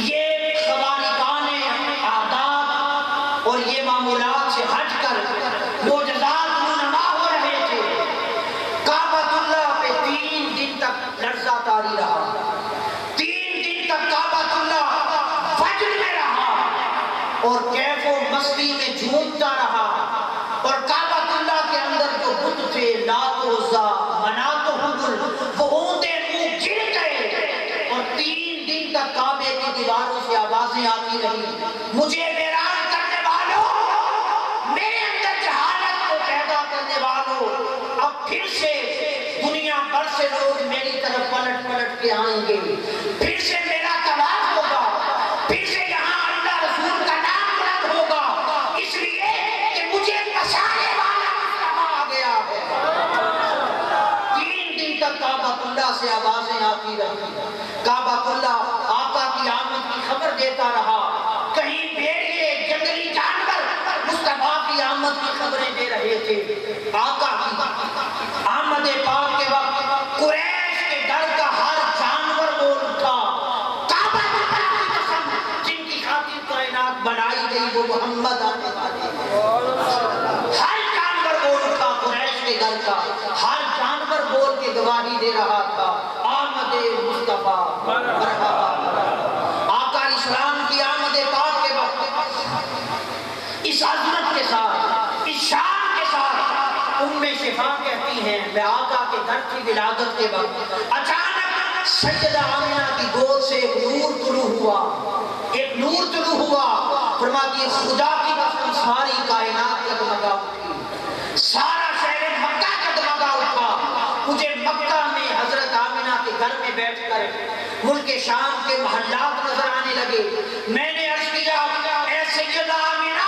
یہ خوارقان عادات اور یہ معمولات سے ہٹ کر معجزات رونما ہو رہے تھے۔ کعبۃ اللہ پہ 3 دن تک لرزہ طاری رہا، 3 دن تک کعبۃ اللہ فجر میں رہا اور کیف و مستی میں جھومتا رہا، اور کعبۃ اللہ کے اندر جو بت تھے لات و عزا، منات آوازیں آتی رہی، مجھے ویران کرنے والوں، میرے اندر جہالت کو پیدا کرنے والوں، اب پھر سے دنیا بھر سے لوگ میری طرف پلٹ پلٹ کے آئیں گے، پھر سے میرا طواف ہوگا، پھر سے یہاں اللہ رسول کا نام بلند ہوگا، اس لیے کہ مجھے بچانے والا مصطفیٰ آ گیا ہے۔ 3 دن تک کعبہ اللہ سے آوازیں آتی رہی، کعبہ اللہ آقا کی آمد کی خبر دیتا رہا، کہیں بھیڑیے جنگلی جانور مصطفیٰ کی آمد کی خبریں دے رہے تھے۔ آقا کی آمد پاک کے وقت قریش کے ڈر کا ہر جانور بول اٹھا، کعبہ اللہ کی قسم جن کی خاطر کائنات بنائی گئی وہ محمد آنے والے ہیں۔ ہر جانور بول اٹھا قریش کے ڈر کا، ہر جانور بول کے گواہی دے رہا تھا، آمد مصطفیٰ مرحبا۔ آقا علیہ السلام کی آمد پاک کے وقت اس عظمت کے ساتھ، اس شان کے ساتھ ام شفا کہتی ہیں میں آقا کے گھر کی ولادت کے وقت اچانک سیدہ آمنہ کی گود سے ایک نور طلوع ہوا، ایک نور طلوع ہوا، فرماتی ہے خدا کی قسم ساری کائنات جگمگا اٹھی، سارا شہر مکہ جگمگا اٹھا۔ مجھے مکہ میں حضرت آمنہ کے گھر میں بیٹھ کر ملک شام کے محلات نظر آنے لگے۔ میں نے عرض کیا اے سیدہ آمنہ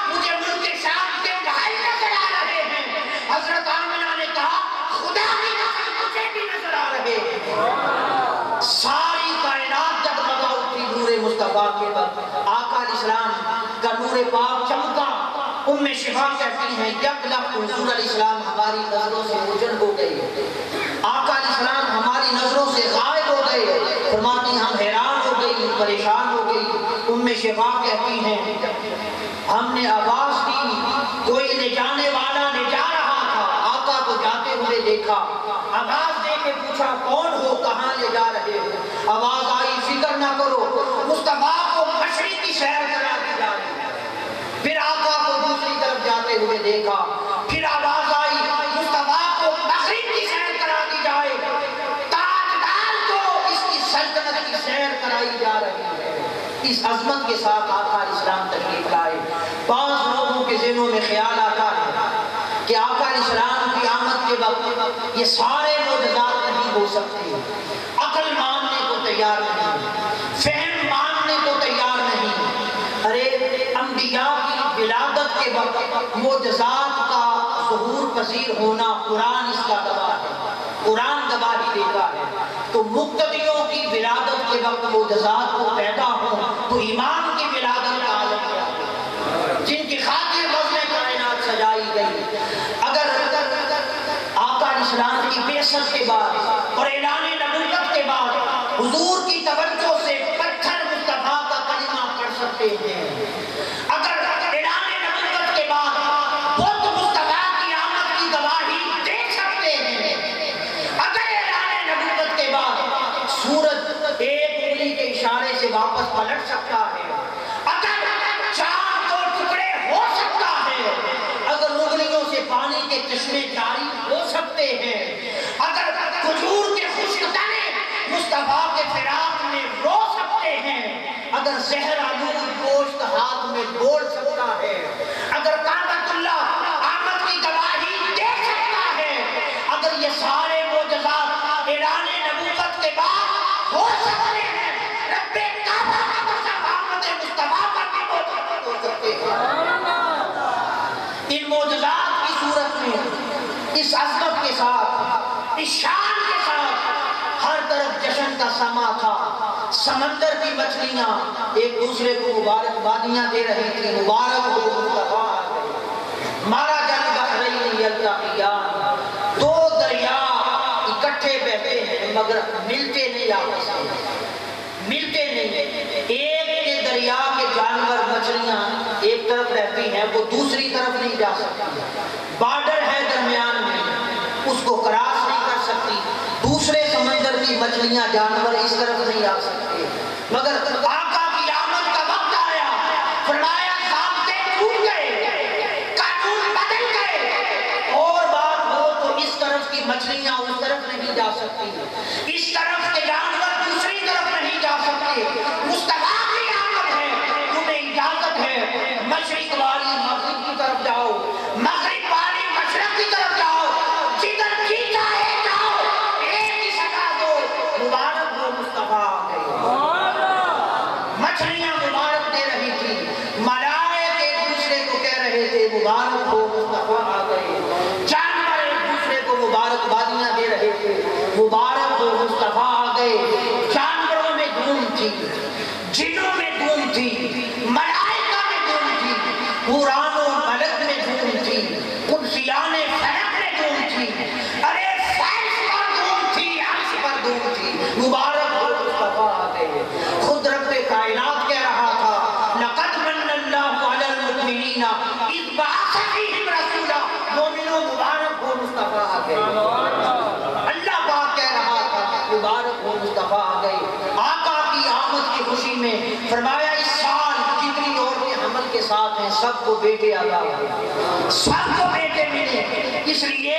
مجھے ملک شام کے محل نظر آ رہے ہیں۔ حضرت آمنہ نے کہا خدا کی قسم مجھے بھی نظر آ رہے ہیں۔ ساری کائنات جگمگا اٹھی نور مصطفیٰ کے وقت، آقا علیہ السلام کا نور پاک چمکا۔ ام شفا کہتی ہیں یک لخت حضور علیہ السلام ہماری نظروں سے اوجھل ہو گئے، آقا علیہ السلام ہماری نظروں سے غائب ہو گئے، فرماتی ہم حیران ہو گئی، پریشان ہو گئی۔ ام شفا کہتی ہیں ہم نے آواز دی، کوئی لے جانے والا لے جا رہا تھا، آقا کو جاتے ہوئے دیکھا، آواز دے کے پوچھا کون ہو کہاں لے جا رہے ہو؟ آواز آئی فکر نہ کرو مصطفیٰ کو مشرق کی سیر کرا دی جا رہی ہے۔ پھر آقا کو دوسری طرف جاتے ہوئے دیکھا، پھر آواز آئی مصطفیٰ کو مغرب کی سیر کرا دی جائے، تاجدار کو اس کی سلطنت کی سیر کرائی جا رہی ہے۔ اس عظمت کے ساتھ آقا علیہ السلام تشریف لائے۔ بعض لوگوں کے ذہنوں میں خیال آتا ہے کہ آقا علیہ السلام کی آمد کے وقت یہ سارے معجزات نہیں ہو سکتے، عقل ماننے کو تیار نہیں، فہم ماننے کو تیار نہیں۔ ارے انبیاء کی ولادت کے وقت معجزات کا ظہور پذیر ہونا قرآن اس کا گواہ ہے، قرآن گواہی دیتا ہے۔ تو مقتدیوں کی ولادت کے وقت معجزات کو پیدا ہوں تو ایمان کی ولادت کا عالم کیا ہے، جن کی خاطر وزن کائنات سجائی گئی۔ اگر آقا علیہ السلام کی بعثت کے بعد اور اعلان نبوت کے بعد حضور کی توجہ سے پتھر مصطفیٰ کا کلمہ پڑھ سکتے ہیں، اگر اعلان نبوت کے بعد بت مصطفیٰ کی آمد کی گواہی دے سکتے ہیں، اگر اعلان نبوت کے بعد سورج ایک انگلی کے اشارے سے واپس پلٹ سکتا ہے، اگر چاند دو ٹکڑے ہو سکتا ہے، اگر انگلیوں سے پانی کے چشمے جاری ہو سکتے ہیں، اگر کھجور کے خشک تنے مصطفیٰ کے فراق میں رو سکتے ہیں، اگر زہر آلود گوشت ہاتھ میں بول سکتا ہے، اگر کعبۃ اللہ آمد کی گواہی دے سکتا ہے، اگر یہ سارے معجزات اعلان نبوت کے بعد ہو سکتے ہیں، رب کعبہ کی قسم آمد مصطفیٰ پر بھی معجزات ہو سکتے ہیں۔ ان معجزات کی صورت میں اس عظمت کے ساتھ، اس شان کے ساتھ ہر طرف جشن کا سما تھا، سمندر کی مچھلیاں ایک دوسرے کو مبارکبادیاں دے رہی تھی، مبارک ہو مصطفیٰ آ گئے۔ مارا جل بحرین یلتقیان، دو دریا اکٹھے بہتے ہیں مگر ملتے نہیں آپس میں، ملتے نہیں۔ ایک کے دریا کے جانور مچھلیاں ایک طرف رہتی ہیں، وہ دوسری طرف نہیں جا سکتی، بارڈر ہے درمیان میں، اس کو کراس نہیں کر سکتی۔ دوسرے سمندر کی مچھلیاں جانور اس طرف نہیں آ سکتے، مگر آقا کی آمد کا وقت آیا، فرمایا ضابطے ٹوٹ گئے، قانون بدل گئے، اور بات ہو تو اس طرف کی مچھلیاں اس طرف نہیں جا سکتی، اس طرف کے جانور دوسری طرف نہیں جا سکتے۔ مصطفیٰ کی آمد قرآن و ملک میں دھوم تھی، قدسیان فلک میں دھوم تھی، ارے فیض پر دھوم تھی، عرش پر دھوم تھی، مبارک ہو مصطفیٰ آ گئے۔ خود رب کائنات کہہ رہا تھا لقد من اللہ علی المؤمنین اذ بعث فیہم رسولا، مومنوں مبارک ہو مصطفیٰ آ گئے۔ اللہ پاک کہہ رہا تھا مبارک ہو مصطفیٰ آ گئے۔ آقا کی آمد کی خوشی میں فرمایا اس سال جتنی عورتیں حمل کے ساتھ ہیں سب کو بیٹے عطا ہوئے، سب کو بیٹے ملے۔ اس لیے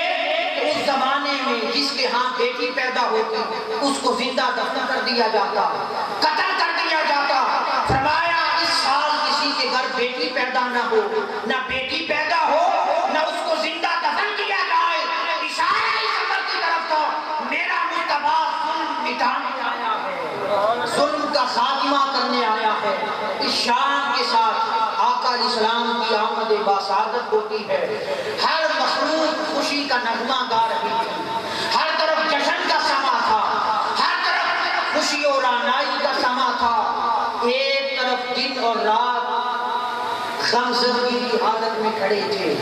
اس زمانے میں جس کے ہاں بیٹی پیدا ہوتی اس کو زندہ دفن کر دیا جاتا، قتل کر دیا جاتا۔ فرمایا اس سال کسی کے گھر بیٹی پیدا نہ ہو، نہ بیٹی پیدا ہو، نہ اس کو زندہ دفن کیا جائے۔ اشارہ اس عمر کی طرف تھا، میرا مصطفیٰ ظلم مٹانے آیا ہے، ظلم کا خاتمہ کرنے آیا ہے۔ اس شان کے ساتھ آقا علیہ السلام کی آمد باسعادت ہوتی ہے، ہر مخلوق خوشی کا نغمہ گا رہی تھی، ہر طرف جشن کا سما تھا، ہر طرف خوشی اور رعنائی کا سما تھا۔ ایک طرف دن اور رات غمزدگی کی حالت میں کھڑے تھے۔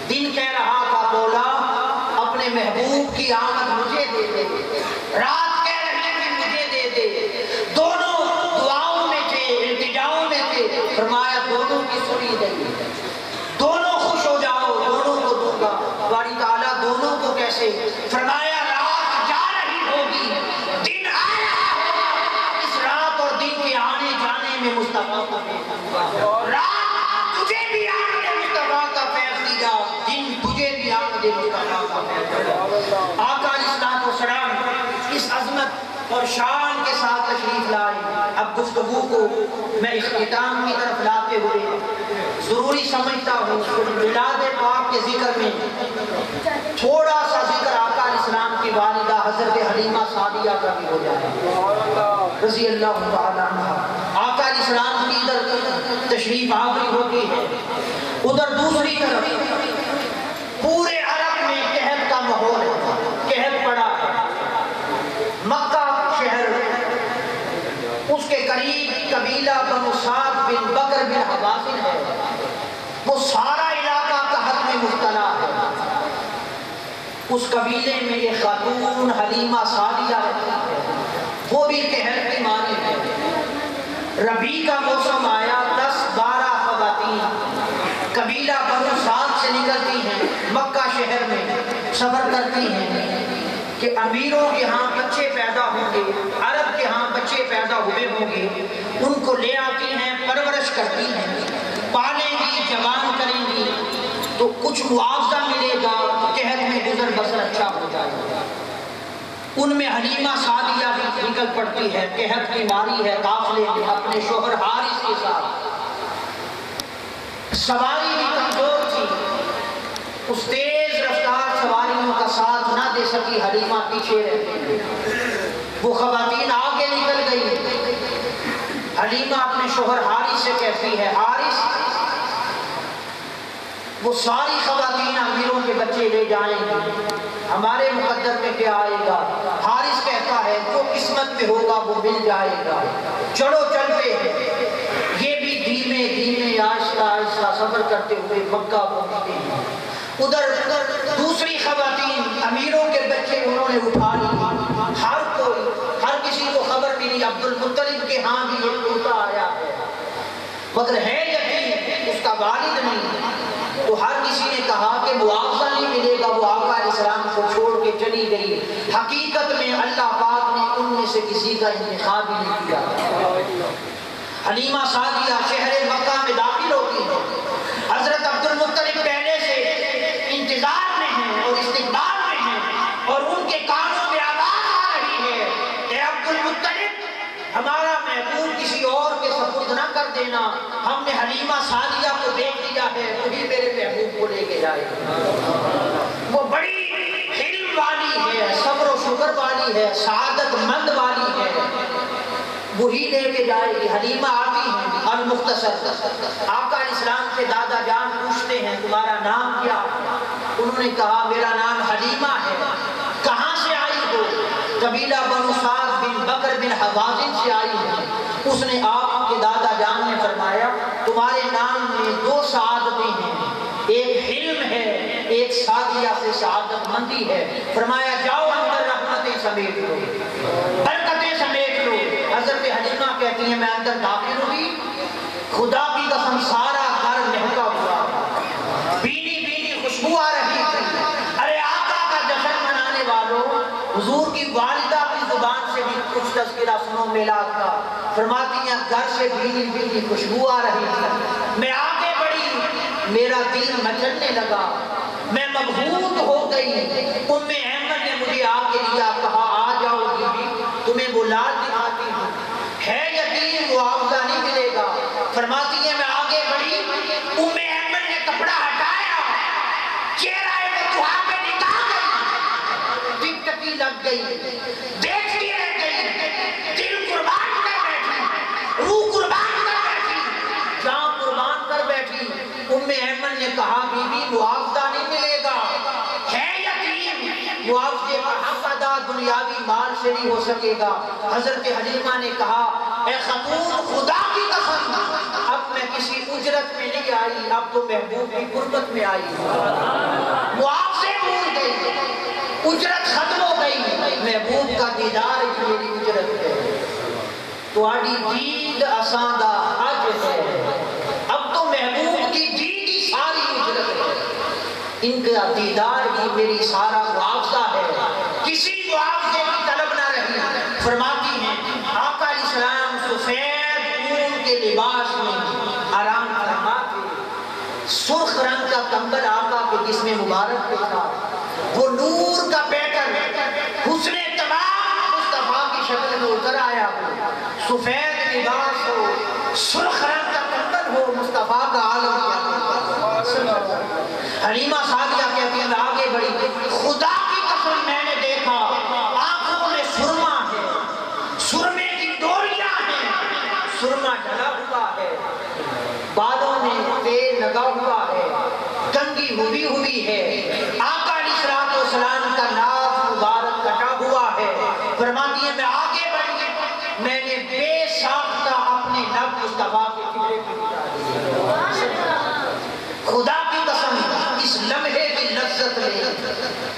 دن کہہ رہا تھا مولا اپنے محبوب کی آمد مجھے دے دے، رات کہہ رہی تھی مجھے دے دے۔ دونوں دعاؤں میں تھے، التجاؤں میں تھے۔ فرمایا دونوں کی سنی نہیں، دونوں خوش ہو جاؤ، دونوں کو دوں گا۔ باری تعالیٰ دونوں کو کیسے؟ فرمایا رات جا رہی ہوگی، دن آ رہا ہوگا، اس رات اور دن کے آنے جانے میں مصطفیٰ کو رات تجھے بھی آمد مصطفیٰ کا فیض دیا، دن تجھے بھی آمد مصطفیٰ کا فیض دیا۔ آقا علیہ السلام اس عظمت اور شان کے ساتھ تشریف لائے۔ اب گفتگو کو میں اختتام کی طرف لاتے ہوئے ضروری سمجھتا ہوں میلاد پاک کے ذکر میں تھوڑا سا ذکر آقا علیہ السلام کی والدہ حضرت حلیمہ سعدیہ کا بھی ہو جائے رضی اللہ تعالیٰ عنہ۔ آقا علیہ السلام کی ادھر تشریف آوری ہوتی ہے، ادھر دوسری طرف پورے عرب میں قحط کا ماحول ہے، قحط پڑا ہے۔ مکہ شہر، اس کے قریب قبیلہ بنو سعد بن بکر بن حوازن ہے، وہ سارا علاقہ قحط میں مبتلا ہے۔ اس قبیلے میں ایک خاتون حلیمہ سعدیہ رہتی ہے، وہ بھی قحط کی ماری ہے۔ ربیع کا موسم آیا، 10-12 خواتین قبیلہ بنو سعد سے نکلتی ہیں، مکہ شہر میں سفر کرتی ہیں کہ امیروں کے ہاں بچے پیدا ہوں گے، عرب کے ہاں بچے پیدا ہوئے ہوں گے، ان کو لے آتی ہیں، پرورش کرتی ہیں، پالیں گی، جوان کریں گی تو کچھ معاوضہ ملے گا، قحط میں گزر بسر اچھا ہو جائے گا۔ ان میں حلیمہ سعدیہ بھی نکل پڑتی ہے، قحط کی ماری ہے، قافلے میں اپنے شوہر حارث کے ساتھ۔ سواری بھی کمزور تھی، اس تیز رفتار سواریوں کا ساتھ نہ دے سکی، حلیمہ پیچھے رہتی ہے۔ وہ خواتین آگے نکل گئی، حلیمہ اپنے شوہر حارث سے کہتی ہے حارث وہ ساری خواتین امیروں کے بچے لے جائیں گی، ہمارے مقدر میں کیا آئے گا؟ حارث کہتا ہے جو قسمت میں ہوگا وہ مل جائے گا، چلو چلتے ہیں۔ یہ بھی دھیمے دھیمے آہستہ آہستہ سفر کرتے ہوئے مکہ پہنچتے ہیں۔ ادھر دوسری خواتین امیروں کے بچے انہوں نے اٹھا لی، ہر کسی کو خبر ملی عبد المطلب کے ہاں بھی ایک پوتا آیا ہے، مگر ہے یقین اس کا والد نہیں، تو ہر کسی نے کہا کہ معاوضہ نہیں ملے گا، وہ آقا علیہ السلام کو چھوڑ کے چلی گئی۔ حقیقت میں اللہ پاک نے ان میں سے کسی کا انتخاب ہی نہیں کیا۔ حلیمہ سعدیہ شہر مکہ میں داخل ہوتی ہے، حضرت عبد المطلب پہلے سے انتظار میں ہیں اور استقبال میں ہیں، اور ان کے کانوں میں آواز آ رہی ہے اے عبد المطلب ہمارا محبوب کسی اور کے سپرد نہ کر دینا، ہم نے حلیمہ سعدیہ کو دیکھ لیا ہے، وہی میرے محبوب کو لے کے جائے گا۔ وہ بڑی حلم والی ہے، صبر و شکر والی ہے، سعادت مند والی ہے، وہی لے کے جائے گی۔ حلیمہ آتی ہیں، المختصر آقا علیہ السلام سے دادا جان پوچھتے ہیں تمہارا نام کیا؟ انہوں نے کہا میرا نام حلیمہ ہے۔ کہاں سے آئی ہو؟ قبیلہ بنو سعد بن بکر بن حوازن سے آئی ہے۔ اس نے آپ کے دادا جان نے فرمایا تمہارے نام میں 2 سعادتیں صادیہ سے سعادت مندی ہے. فرمایا جاؤ اندر رحمتیں سمیٹ لو, برکتیں سمیٹ لو. حضرت حلیمہ کہتی ہیں میں اندر داخل ہوئی, خدا کی قسم سارا گھر مہکا ہوا, بینی بینی خوشبو آ رہی تھی. ارے آقا کا جشن منانے والوں, حضور کی والدہ کی زبان سے بھی کچھ تذکرہ سنو میلاد کا. فرماتی ہیں گھر سے بھینی بھینی خوشبو آ رہی تھی. میں آگے بڑھی, میرا دل مچلنے لگا, میں مبہوت ہو گئی. ام ایمن نے مجھے آگے لیا, کہا آ جاؤ بی بی, تمہیں وہ لال دکھاتی ہوں, ہے یتیم معاوضہ نہیں ملے گا. فرماتی ہیں میں آگے بڑھی, ام ایمن نے کپڑا ہٹایا, چہرہ بطحا پہ نکال گئی, ٹک ٹکی لگ گئی, دیکھتی رہ گئی, دل قربان کر بیٹھی, روح قربان کر بیٹھی, جان قربان کر بیٹھی. ام ایمن نے کہا بی بی معاوضہ نہیں ملے گا, ہے یتیم, معاوضے کا حق ادا دنیاوی مال سے نہیں ہو سکے گا. حضرت حلیمہ نے کہا اے خاتون خدا کی قسم, اب میں کسی اجرت میں نہیں آئی, اب تو محبوب کی قربت میں آئی. معاوضے بھول گئی, اجرت ختم ہو گئی, محبوب کا دیدار میری اجرت ہے. تواڈی دید اساں دا حج ہے, اب تو محبوب کی دید ہی ساری اجرت ہے. ان کا دیدار ہی میری سارا معاوضہ ہے, کسی معاوضے کی طلب نہ رہی. فرماتی ہیں آقا علیہ السلام سفید اون کے لباس میں آرام فرماتے, سرخ رنگ کا کمبل آقا کے جسم مبارک پہ تھا, وہ نور کا پیٹرن حسن تمام مصطفیٰ کی شکل میں اتر آیا ہو. سفید لباس ہو, سرخ رنگ کا کمبل ہو, مصطفیٰ کا عالم کیا. حلیمہ سعدیہ کہتی ہیں آگے بڑھی, خدا کی قسم میں نے دیکھا آنکھوں میں سرما ہے, سرمے کی ڈوریاں ہیں, سرما ڈلا ہوا ہے, بالوں میں تیل لگا ہوا ہے, کنگھی ہوئی ہے, آقا علیہ السلام کا ناف مبارک کٹا ہوا ہے. فرماتی ہے میں آگے بڑھی, میں نے بے ساختہ اپنے لب مصطفیٰ کے چہرے پہ گرا دیا. خدا کی قسم اس لمحے کی لذت لے,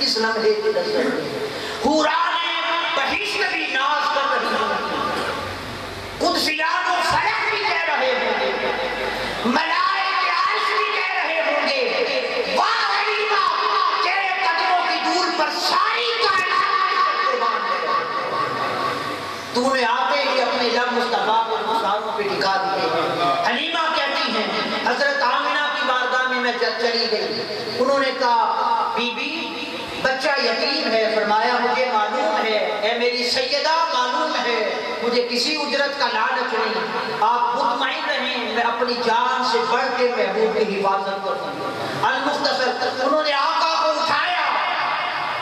اس لمحے کی لذت لے. حورانے بہشت بھی ناز کر رہی ہیں, قدسیان و فرح بھی کہہ رہے ہوں گے, ملائکہ عرش بھی کہہ رہے ہوں گے واہ حلیمہ تیرے قدموں کی دھول پر ساری کائنات قربان ہے. تو نے آتے ہی اپنے لب مصطفیٰ کو مساروں پہ ٹکا دیے. حلیمہ کہتی ہیں حضرت آمنہ کی بارگاہ میں چلی گئی, انہوں نے کہا بی بی بچہ یتیم ہے. فرمایا مجھے معلوم ہے اے میری سیدہ, معلوم ہے, مجھے کسی اجرت کا لالچ نہیں, آپ مطمئن رہیں میں اپنی جان سے بڑھ کے محبوب کی حفاظت کروں گی. المختصر انہوں نے آقا کو اٹھایا.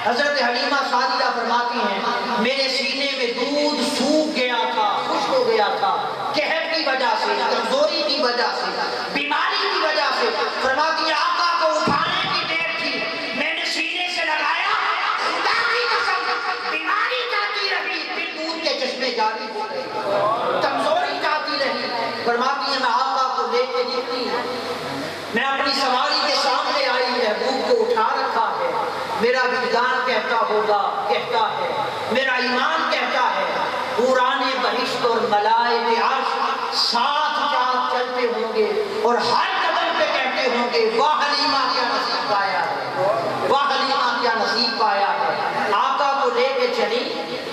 حضرت حلیمہ سعدیہ فرماتی ہیں میرے سینے میں دودھ سوکھ گیا تھا, خشک ہو گیا تھا, قحط کی وجہ سے, کمزوری کی وجہ سے, بیماری کی وجہ سے. فرماتی ہیں آقا کو اٹھانے کی دیر تھی, میں نے سینے سے لگایا, خدا کی قسم بیماری جاتی رہی, پھر دودھ کے چشمے جاری ہو گئے, کمزوری جاتی رہی. فرماتی ہیں میں آقا کو لے کے نکلی, میں اپنی سواری کے سامنے آئی, محبوب کو اٹھا رکھا ہے. میرا وجدان کہتا ہوگا, کہتا ہے, میرا ایمان کہتا ہے, حوران بہشت اور ملائکہ عرش ساتھ ساتھ چلتے ہوں گے اور ہر قدم پہ کہتے ہوں گے واہ حلیمہ کیا نصیب پایا ہے, واہ حلیمہ کیا نصیب پایا ہے. آقا کو لے کے چلی,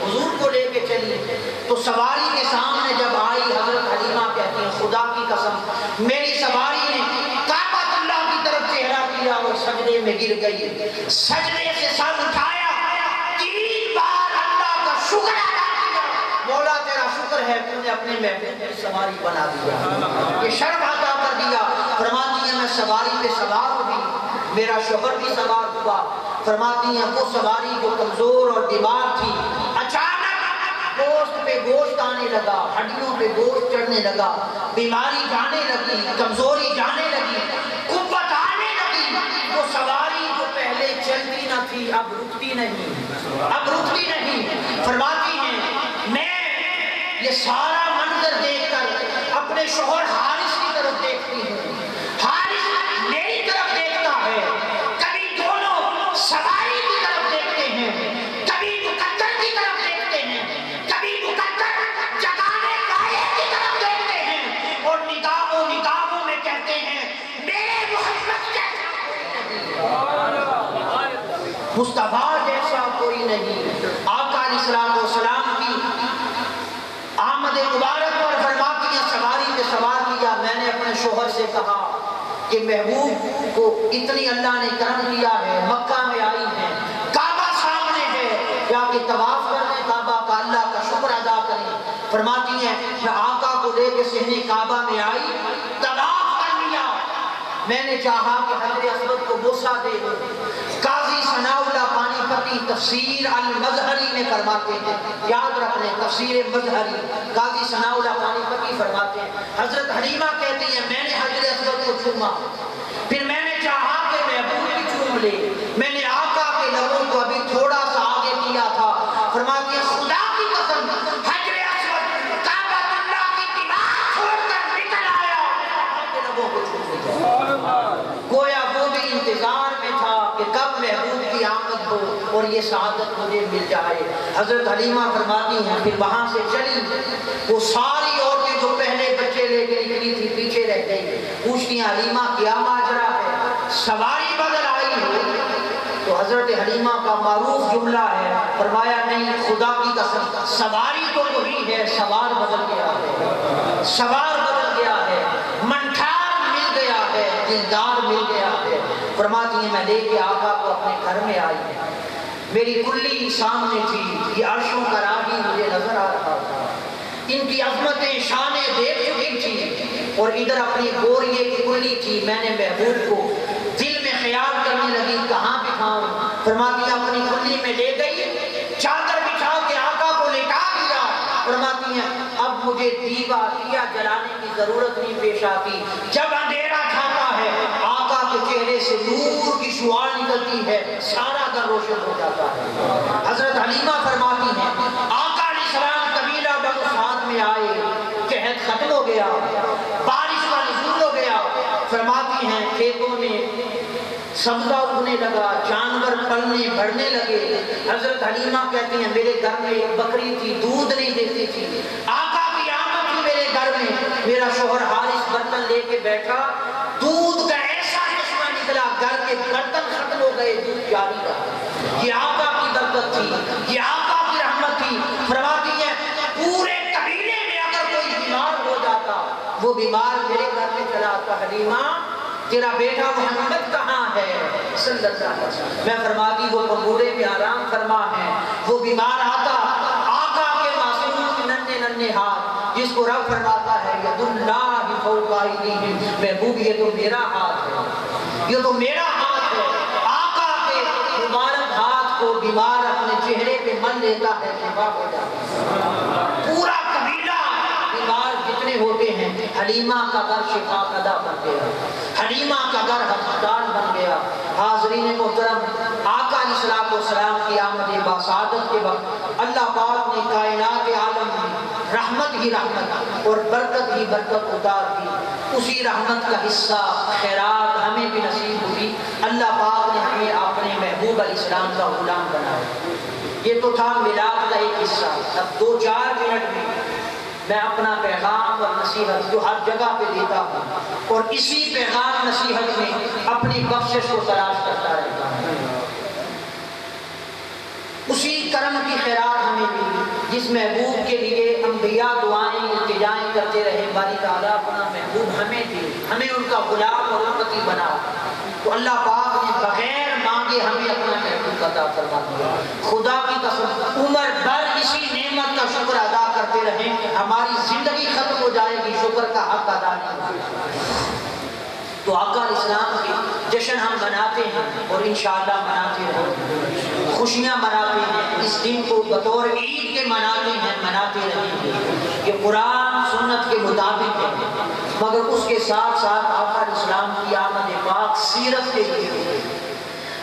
حضور کو لے کے چلی, تو سواری کے سامنے جب آئی حضرت حلیمہ کہتی ہیں خدا کی قسم میری سواری نے کعبۃ اللہ کی طرف چہرہ کیا اور سجدے میں گر گئی, سجدے سے سر اٹھایا, 3 بار اللہ کا شکر ادا کیا, مولا تیرا شکر ہے تو نے اپنے محبوب کی سواری بنا دیا, یہ شرف عطا کر دیا. فرماتی ہیں میں سواری پہ سوار ہوئی, میرا شوہر بھی سوار ہوا. فرماتی ہیں وہ سواری جو کمزور اور بیمار تھی, اچانک گوشت پہ گوشت آنے لگا, ہڈیوں پہ گوشت چڑھنے لگا, بیماری جانے لگی, کمزوری جانے لگی, قوت آنے لگی. وہ سواری جو پہلے چلتی نہ تھی اب رکتی نہیں, اب رکتی نہیں. فرماتی ہیں میں یہ سارا منظر دیکھ کر اپنے شوہر حارث کی طرف دیکھتی ہوں, حارث میری طرف دیکھتا ہے, کبھی دونوں مصطفیٰ جیسا کوئی نہیں۔ آقا علیہ السلام کی آمد مبارک پر فرماتی ہیں سواری پہ سوار کیا، میں نے اپنے شوہر سے کہا کہ محبوب کو اتنی اللہ نے کرم کیا ہے، مکہ میں آئی ہیں، کعبہ سامنے ہے، جا کے طواف کرنے کعبہ کا، اللہ کا شکر ادا کریں۔ فرماتی ہیں میں آقا کو لے کے صحن کعبہ میں آئی، طواف کر لیا، میں نے چاہا کہ حجر اسود کو بوسہ دے دوں۔ قاضی ثناء اللہ پانی پتی تفسیر المظہری میں فرماتے ہیں، یاد رکھ لیں تفسیر مظہری، قاضی ثناء اللہ پانی پتی فرماتے ہیں حضرت حلیمہ کہتی ہیں میں نے حجر اسود کو چوما، پھر میں نے چاہا کہ محبوب بھی چوم لے، میں نے آقا کے لبوں کو ابھی تھوڑا سا آگے کیا تھا، فرماتی ہیں خدا کی قسم حجر اسود کعبۃ اللہ کی دیوار چھوڑ کر نکل آیا، آقا کے لبوں کو چوم لیا۔ گویا وہ بھی انتظار میں تھا کہ کب محبوب کی آمد ہو اور یہ سعادت مجھے مل جائے۔ حضرت حلیمہ فرماتی ہیں پھر وہاں سے چلی، وہ ساری عورتیں جو پہلے بچے لے کے نکلی تھی پیچھے رہ گئی، پوچھتی ہیں حلیمہ کیا ماجرا ہے، سواری بدل آئی ہو؟ تو حضرت حلیمہ کا معروف جملہ ہے، فرمایا نہیں خدا کی قسم سواری تو وہی ہے، سوار بدل گیا ہے، سوار بدل گیا ہے، منٹھار مل گیا ہے، دلدار مل گیا ہے۔ فرماتی ہیں میں لے کے آقا کو اپنے گھر میں آئی ہے، میری کلی سامنے تھی، یہ عرشوں کا راہی مجھے نظر آ رہا تھا، ان کی عظمتیں شانیں دیکھ چکی تھی، اور ادھر اپنی گوریے کی کلی تھی، میں نے محبوب کو دل میں خیال کرنے لگی کہاں بٹھاؤں، فرماتی ہیں اپنی کلی میں لے گئی، چادر بچھا کے آقا کو لٹا دیا، فرماتی ہیں اب مجھے دیا جلانے کی ضرورت نہیں پیش آتی، جب اندھیرا چھاتا ہے آقا کے چہرے سے نور کی شعاع نکلتی ہے، سارا گھر روشن ہو جاتا ہے۔ حضرت حلیمہ فرماتی ہیں آقا علیہ السلام قبیلہ بنو سعد میں آئے، قحط ختم ہو گیا، بارش کا نزول ہو گیا، فرماتی ہیں کھیتوں میں سبزہ اگنے لگا، جانور پلنے بڑھنے لگے۔ حضرت حلیمہ کہتی ہیں میرے گھر میں ایک بکری تھی، دودھ نہیں دیتی تھی، آقا کی آمد تھی میرے گھر میں، میرا شوہر حارث برتن لے کے بیٹھا، دودھ کا ایسا چشمہ نکلا، گھر کے برتن ختم ہو گئے، دودھ جاری رہا۔ یہ آقا کی برکت تھی، یہ آقا کی رحمت تھی۔ فرماتی ہیں پورے قبیلے میں اگر کوئی بیمار ہو جاتا، وہ بیمار میرے گھر میں چلا آتا، حلیمہ تیرا بیٹا محمد کہاں ہے صلی اللہ علیہ وسلم، میں فرماتی وہ پنگوڑے میں آرام فرما ہے، وہ بیمار آتا، آقا کے معصوم ننھے ننھے ہاتھ جس کو رب فرماتا ہے ید اللہ فوق ایدیہم، محبوب یہ تو میرا ہاتھ ہے، یہ تو میرا ہاتھ ہے، آقا کے مبارک ہاتھ کو بیمار اپنے چہرے پہ مل لیتا ہے، شفا ہو جاتا ہے۔ پورا قبیلہ بیمار جتنے ہوتے ہیں، حلیمہ کا گھر شفا ادا بن گیا، حلیمہ کا گھر ہسپتال بن گیا۔ حاضرین محترم، آقا علیہ السلام کی آمد باسعادت کے وقت اللہ پاک نے کائنات عالم میں رحمت ہی رحمت اور برکت ہی برکت اتار دی۔ اسی رحمت کا حصہ خیرات ہمیں بھی نصیب ہوئی، اللہ پاک نے ہمیں اپنے محبوب علیہ السلام کا غلام بنایا۔ یہ تو تھا میلاد کا ایک حصہ۔ اب 2-4 منٹ میں میں اپنا پیغام اور نصیحت جو ہر جگہ پہ دیتا ہوں اور اسی پیغام نصیحت میں اپنی بخشش کو تلاش کرتا رہتا ہوں، اسی کرم کی خیرات ہمیں ملی جس محبوب کے لیے انبیاء دعائیں التجائیں کرتے رہے، باری تعالیٰ اپنا محبوب ہمیں دے، ہمیں ان کا غلام اور امتی بنا، تو اللہ پاک نے بغیر مانگے ہمیں اپنا محبوب عطا فرما دیا۔ خدا کی قسم عمر بھر اسی نعمت کا شکر ادا کرتے رہیں، ہماری زندگی ختم ہو جائے گی شکر کا حق ادا نہیں ہوگا۔ تو آقا علیہ السلام کے جشن ہم مناتے ہیں اور انشاءاللہ مناتے رہیں، خوشیاں مناتے ہیں، اس دن کو بطور عید کے مناتے رہیں گے۔ یہ قرآن سنت کے مطابق ہے، مگر اس کے ساتھ ساتھ آقا علیہ السلام کی آمد پاک سیرت کے لیے،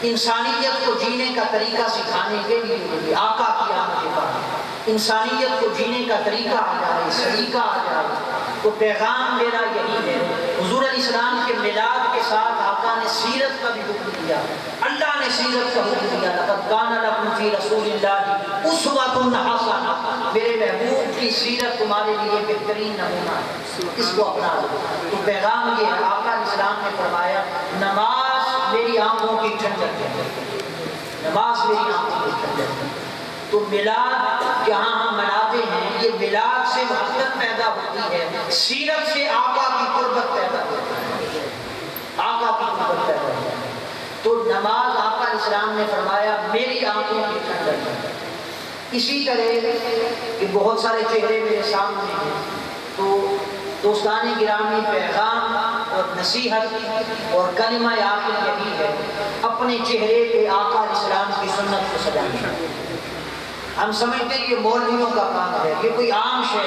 انسانیت کو جینے کا طریقہ سکھانے کے لیے آقا کی آمد پاک، انسانیت کو جینے کا طریقہ آ جائے، سلیقہ آ جائے، تو پیغام میرا یہی ہے۔ حضور علیہ السلام کے میلاد کے ساتھ آقا نے سیرت کا بھی حکم دیا، اللہ نے سیرت کا حکم دیا، لقد کان لکم فی رسول اللہ اسوۃ حسنہ، میرے محبوب کی سیرت تمہارے لیے بہترین نمونہ ہے، اس کو اپنا لو۔ تو پیغام یہ ہے، آقا علیہ السلام نے فرمایا نماز میری آنکھوں کی ٹھنڈک ہے، نماز میری آنکھوں کی ٹھنڈک ہے۔ تو میلاد جہاں ہم مناتے ہیں، یہ میلاد سے محبت پیدا ہوتی ہے، سیرت سے آقا کی قربت پیدا ہوتی ہے، آقا کی قربت پیدا ہوتی ہے۔ تو نماز آقا اسلام نے فرمایا میری آنکھوں کی ٹھنڈک ہے۔ اسی طرح کہ بہت سارے چہرے میرے سامنے ہیں، تو دوستان گرامی پیغام اور نصیحت اور کلمہ آخر یہی ہے، اپنے چہرے پہ آقا اسلام کی سنت کو سجانا۔ ہم سمجھتے ہیں یہ مولویوں کا کام ہے، یہ کوئی عام شے ہے۔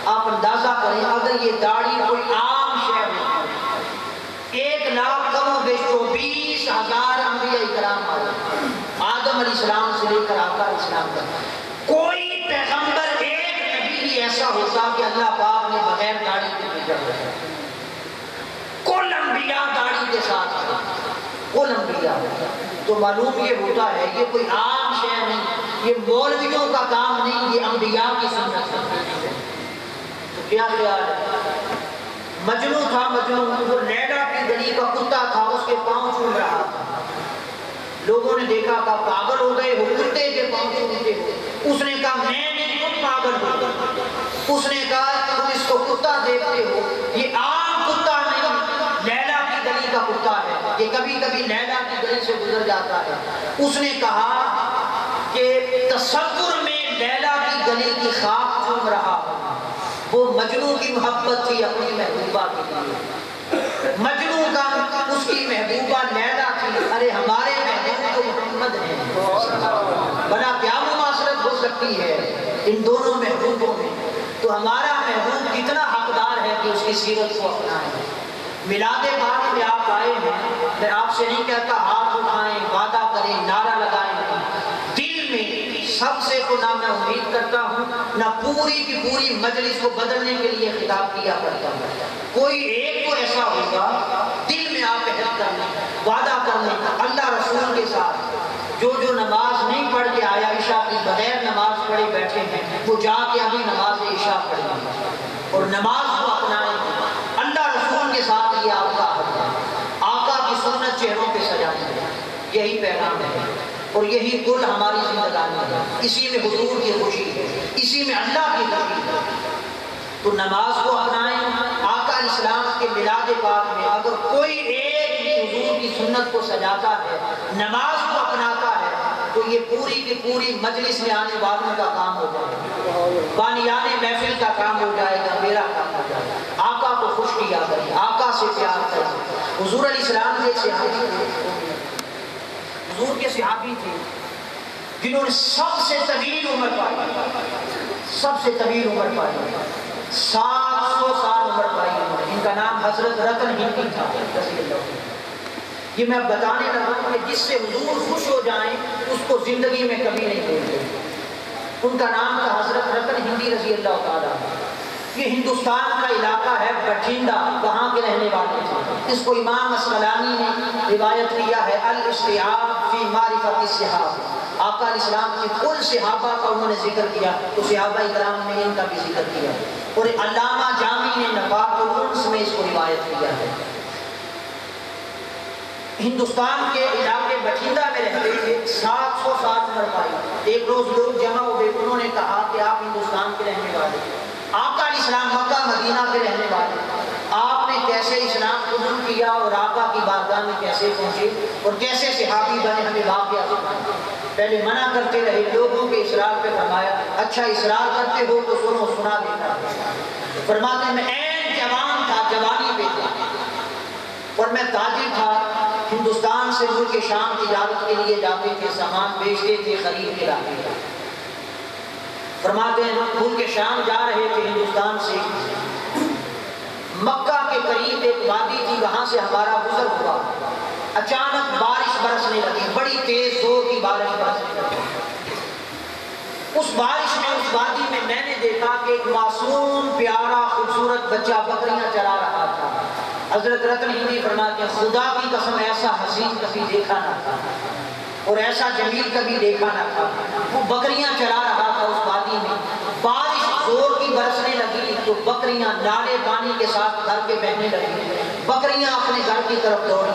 آپ اندازہ کریں اگر یہ داڑھی کوئی عام شے ہوتی، 1,24,000 انبیاء کرام آدم علیہ السلام سے لے کر آقا علیہ السلام تک کوئی پیغمبر ایک نبی ہی ایسا ہوتا کہ اللہ پاک نے بغیر داڑھی کے بھیجا ہوتا۔ کل انبیاء داڑھی کے ساتھ تھے، کل انبیاء۔ تو معلوم یہ ہوتا ہے یہ کوئی عام شے نہیں، یہ مولویوں کا کام نہیں، یہ انبیاء کی سنت ہے۔ تو کیا خیال ہے؟ مجنو تھا، مجنو وہ لیلا کی گلی کا کتا تھا، اس کے پاؤں چھوڑ رہا تھا۔ لوگوں نے دیکھا کہ پاگل ہو گئے ہو، کتے کے پاؤں چھوڑتے ہو۔ اس نے کہا میں نہیں، تم پاگل ہو۔ اس نے کہا تم اس کو کتا دیکھتے ہو، یہ عام کتا نہیں، لیلا کی گلی کا کتا ہے، یہ کبھی کبھی لیلا کی گلی سے گزر جاتا ہے۔ اس نے کہا کہ تصور میں لیلا کی گلی کی خاک چوم رہا ہوں۔ وہ مجنو کی محبت تھی اپنی محبوبہ کے لیے، مجنو کا اس کی محبوبہ لیلا تھی۔ ارے ہمارے محبوب تو محمد ہیں، بلا کیا مماثلت ہو سکتی ہے ان دونوں محبوبوں میں؟ تو ہمارا محبوب کتنا حقدار ہے کہ اس کی سیرت کو اپنائیں۔ میلاد پاک میں آپ آئے ہیں، میں آپ سے نہیں کہتا ہاتھ اٹھائیں، وعدہ کریں، نعرہ لگائیں، دل میں سب سے تو نہ میں امید کرتا ہوں، نہ پوری کی پوری مجلس کو بدلنے کے لیے خطاب کیا کرتا ہوں۔ کوئی ایک تو ایسا ہوگا دل میں آپ عہد کر لیں، وعدہ کر لیں اللہ رسول کے ساتھ، جو نماز نہیں پڑھ کے آیا، عشاء کی بغیر نماز پڑھے بیٹھے ہیں، وہ جا کے ابھی نماز عشاء پڑھیں اور نماز کو اپنائیں۔ اللہ رسول کے ساتھ یہ آپ کا عہد ہے، آقا کی سنت چہروں پہ سجانے، یہی پیغام ہے اور یہی کل ہماری زندگانی ہے۔ اسی میں حضور کی خوشی ہے، اسی میں اللہ کی خوشی ہے۔ تو نماز کو اپنائیں۔ آقا علیہ السلام کے میلاد پاک میں اگر کوئی ایک بھی حضور کی سنت کو سجاتا ہے، نماز کو اپناتا ہے، تو یہ پوری کی پوری مجلس میں آنے والوں کا کام ہو جائے گا، بانیان محفل کا کام ہو جائے گا، میرا کام ہو جائے گا۔ آقا کو خوش کیا کریں، آقا سے پیار کریں۔ حضور علیہ السلام کے صحابی تھے، حضور کے صحابی تھے جنہوں نے سب سے طویل عمر پائی، سب سے طویل عمر پائی، 700 سال عمر پائی انہوں نے۔ ان کا نام حضرت رتن ہندی تھا رضی اللہ عنہ۔ یہ میں بتانے لگا کہ جس سے حضور خوش ہو جائیں اس کو زندگی میں کبھی نہیں بھولتے۔ ان کا نام تھا حضرت رتن ہندی رضی اللہ تعالیٰ۔ یہ ہندوستان کا علاقہ ہے بٹھنڈا، وہاں کے رہنے والے تھے۔ اس کو امام اسقلانی نے روایت کیا ہے الاستیعاب فی معرفت الصحابہ۔ آقا علیہ السلام کی کل صحابہ کا انہوں نے ذکر کیا تو صحابہ کرام نے ان کا بھی ذکر کیا، اور علامہ جامی نے نفاق الانس میں اس کو روایت کیا ہے۔ ہندوستان کے علاقے بٹھنڈا میں رہتے تھے، 700 سال عمر پائی۔ ایک روز لوگ جمع ہوئے، انہوں نے کہا کہ آپ ہندوستان کے رہنے والے، آقا علیہ السلام مکہ مدینہ کے رہنے والے، آپ نے کیسے اسلام قبول کیا اور آقا کی بارگاہ میں کیسے پہنچے اور کیسے صحابی بنے، ہمیں واقعہ سنائیں۔ پہلے منع کرتے رہے، لوگوں کے اصرار پہ فرمایا اچھا اصرار کرتے ہو تو سنو، سنا دیتا۔ فرماتے میں عین جوان تھا، جوانی پہ تھا، اور میں تاجر تھا، ہندوستان سے ملک شام تجارت کے لیے جاتے تھے، سامان بیچتے تھے، خرید کے لاتے تھے۔ فرماتے ہیں ملک شام جا رہے تھے ہندوستان سے، مکہ کے قریب ایک وادی تھی، وہاں سے ہمارا گزر ہوا، اچانک بارش برسنے لگی، بڑی تیز زور کی بارش برسنے لگی۔ اس بارش میں، اس وادی میں میں نے دیکھا کہ ایک معصوم پیارا خوبصورت بچہ بکریاں چلا رہا تھا۔ حضرت رتن ہندی فرماتے ہیں خدا کی قسم ایسا حسین کبھی دیکھا نہ تھا اور ایسا جمیل کبھی دیکھا نہ تھا۔ وہ بکریاں چلا رہا تھا اس وادی میں، بارش زور کی برسنے لگی تو بکریاں نالے پانی کے ساتھ گھر کے بہنے لگی، بکریاں اپنے گھر کی طرف دوڑی،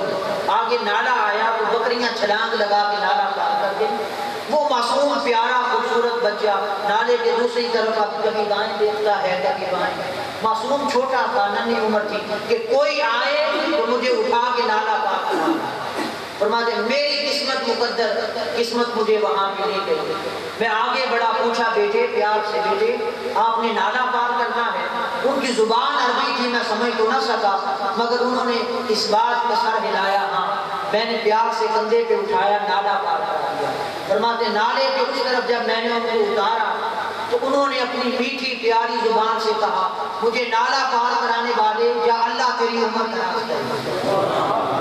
آگے نالا آیا تو تو بکریاں چھلانگ لگا کے نالا پار کر دیں. وہ معصوم پیارا خوبصورت بچہ نالے کے دوسری طرف اب کبھی دائیں دیکھتا ہے کبھی بائیں. معصوم چھوٹا تھا, ننھی عمر تھی کہ کوئی آئے تو مجھے اٹھا کے نالا پار کرنا. فرماتے میری قسمت مقدر, قسمت مجھے وہاں بھی لے گئی. میں آگے بڑا, پوچھا بیٹے پیار سے, بیٹے آپ نے نالا پار کرنا ہے. ان کی زبان عربی تھی, میں سمجھ تو نہ سکا, مگر انہوں نے اس بات کا سر ہلایا. ہاں, میں نے پیار سے کندھے پہ اٹھایا, نالا پار کرا دیا. فرماتے نالے کے اس طرف جب میں نے ان کو اتارا تو انہوں نے اپنی میٹھی پیاری زبان سے کہا, مجھے نالا پار کرانے والے یا اللہ تیری عمر دراز کرے,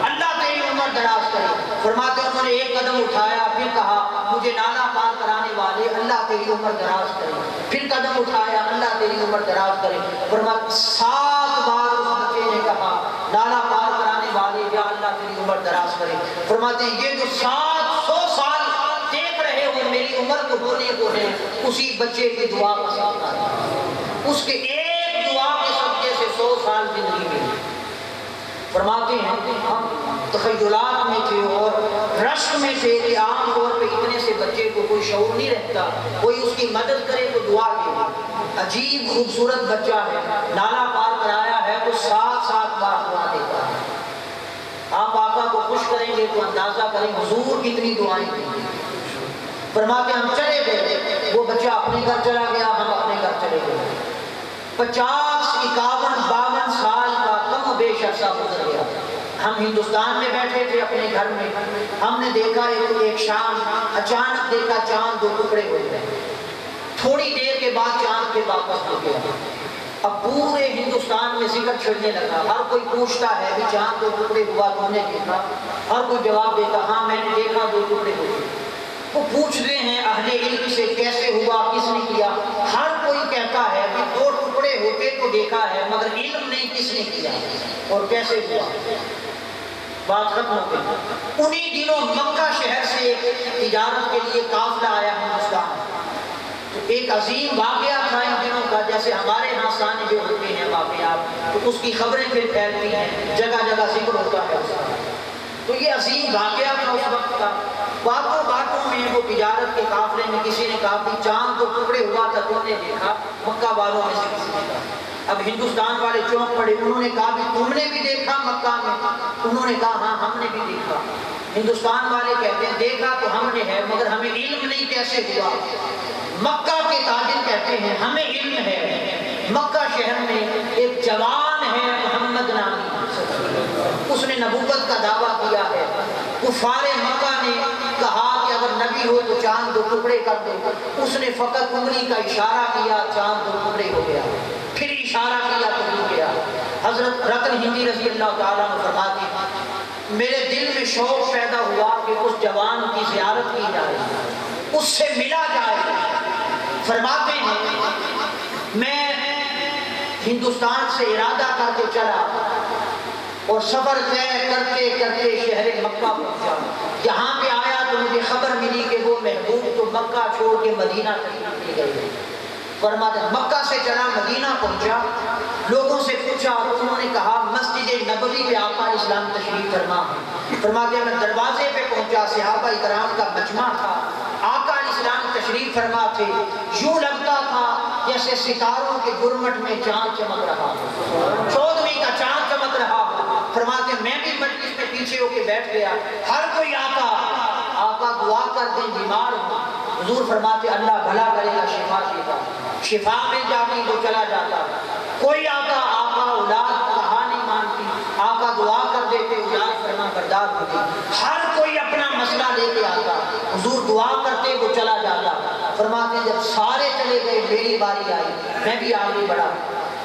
اللہ تیری عمر دراز کرے. فرماتے انہوں نے ایک قدم اٹھایا, پھر کہا مجھے نالا پار کرانے والے اللہ تیری عمر دراز کرے. پھر قدم اٹھایا, اللہ تیری عمر دراز کرے. فرماتے 7 بار اس بچے نے کہا نالا پار کرانے والے یا اللہ تیری عمر دراز کرے. فرماتے یہ جو 700 سال دیکھ رہے ہو میری عمر کو ہونے کو ہے, اسی بچے کی دعا کا صدقہ ہے. اس کے ایک دعا کے صدقے سے 100 سال زندگی ملی. فرماتے ہیں ہم تخیلات میں تھے اور رشک میں تھے کہ عام طور پہ اتنے سے بچے کو کوئی شعور نہیں رہتا, کوئی اس کی مدد کرے تو دعا دے. عجیب خوبصورت بچہ ہے, نالا پار کرایا ہے تو 7 بار دعا دیتا ہے. آپ آقا کو خوش کریں گے تو اندازہ کریں حضور کتنی دعائیں دی. فرماتے ہم چلے گئے, وہ بچہ اپنے گھر چلا گیا, ہم اپنے گھر چلے گئے. 50 51 52 سال کا کم و بیش عرصہ گزر گیا. ہم ہندوستان میں بیٹھے تھے اپنے گھر میں, ہم نے دیکھا ایک شام اچانک دیکھا چاند 2 ٹکڑے ہو گئے. تھوڑی دیر کے بعد چاند کے واپس ہو گیا. اب پورے ہندوستان میں ذکر چھڑنے لگا, ہر کوئی پوچھتا ہے کہ چاند 2 ٹکڑے ہوا تم نے دیکھا؟ ہر کوئی جواب دیتا ہاں میں نے دیکھا 2 ٹکڑے ہوئے. وہ پوچھتے ہیں اہل علم سے کیسے ہوا, کس نے کیا؟ ہر کوئی کہتا ہے کہ 2 ٹکڑے ہوتے تو دیکھا ہے, مگر علم نہیں کس نے کیا اور کیسے ہوا. بات ختم ہو گئی. انہی دنوں مکہ شہر سے ایک تجارت کے لیے قافلہ آیا ہندوستان. تو ایک عظیم واقعہ تھا ان دنوں کا, جیسے ہمارے یہاں سانے جو ہوتے ہیں واقعات تو اس کی خبریں پھر پھیلتی ہیں, جگہ جگہ ذکر ہوتا ہے اس کا. تو یہ عظیم واقعہ تھا اس وقت کا. باتوں باتوں میں وہ تجارت کے قافلے میں کسی نے کہا کہ چاند 2 ٹکڑے ہوا تھا تم نے دیکھا؟ مکہ والوں میں سے کسی نے کہا. اب ہندوستان والے چونک پڑے, انہوں نے کہا کہ تم نے بھی دیکھا مکہ میں؟ انہوں نے کہا ہاں ہم نے بھی دیکھا. ہندوستان والے کہتے ہیں دیکھا تو ہم نے ہے, مگر ہمیں علم نہیں کیسے ہوا. مکہ کے تاجر کہتے ہیں ہمیں علم ہے. مکہ شہر میں ایک جوان ہے محمد نامی, اس نے نبوت کا دعویٰ کیا ہے. کفار مکہ نے کہا کہ اگر نبی ہو تو چاند 2 ٹکڑے کر دو. اس نے فقط انگلی کا اشارہ کیا, چاند 2 ٹکڑے ہو گیا. پھر اشارہ کیا تو ہو گیا. حضرت رتن ہندی رضی اللہ تعالیٰ عنہ فرماتے ہیں میرے دل میں شوق پیدا ہوا کہ اس جوان کی زیارت کی جائے, اس سے ملا جائے. فرماتے ہیں میں ہندوستان سے ارادہ کر کے چلا اور سفر طے کرتے کرتے شہر مکہ پہنچا. یہاں پہ آیا تو مجھے خبر ملی کہ وہ محبوب تو مکہ چھوڑ کے مدینہ تشریف لے گئے. فرماتے مکہ سے چلا مدینہ پہنچا, لوگوں سے پوچھا تو انہوں نے کہا مسجد نبوی پہ آقا اسلام تشریف فرما. فرماتے میں دروازے پہ پہنچا, صحابہ کرام کا مجمع تھا, آقا اسلام تشریف فرما تھے. یوں لگتا تھا جیسے ستاروں کے گرمٹ میں چاند چمک رہا, 14ویں کا چاند چمک رہا. فرماتے میں بھی مجلس میں پیچھے ہو کے بیٹھ گیا. ہر کوئی آقا دعا کر دیں بیمار ہوں. حضور فرماتے اللہ بھلا کرے گا, شفا دیتا. شفا میں جاتی تو چلا جاتا. کوئی آقا اولاد کہا نہیں مانتی, آقا دعا کر دیتے اولاد فرما بردار ہوتی. ہر کوئی اپنا مسئلہ لے کے آتا, حضور دعا کرتے وہ چلا جاتا. فرماتے جب سارے چلے گئے میری باری آئی, میں بھی آگے بڑھا.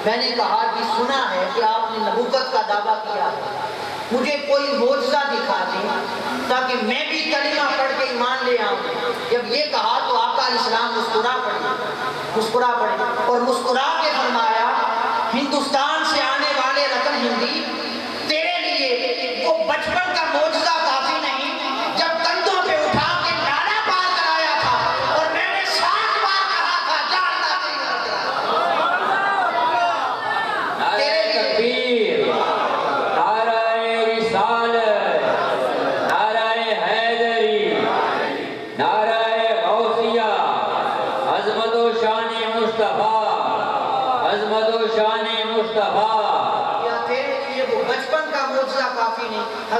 میں نے کہا کہ سنا ہے کہ آپ نے نبوت کا دعویٰ کیا ہے, مجھے کوئی معجزہ دکھا دیں تاکہ میں بھی کلمہ پڑھ کے ایمان لے آؤں. جب یہ کہا تو آقا اسلام مسکرا پڑے اور مسکرا کے فرمایا ہندوستان سے آنے والے رتن ہندی تیرے لیے وہ بچپن کا معجزہ کافی نہیں جب کندھوں پہ اٹھا کے نالا پار کرایا تھا اور میں نے 7 بار کہا تھا جا اللہ تیرے لیے. نعرہ رسالت, نعرہ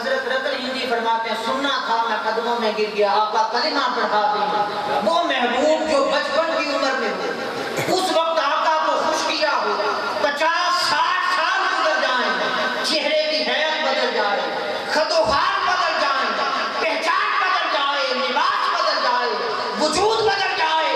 حضرت رتن ہندی فرماتے ہیں سننا تھا میں قدموں میں گر گیا آقا کلمہ پڑھا دیں وہ محبوب جو بچپن کی عمر میں ہو اس وقت آقا کو خوش کیا ہو 50-60 سال گزر جائیں چہرے کی حیرت بدل جائے خد و خال بدل جائیں پہچان بدل جائے لباس بدل جائے وجود بدل جائے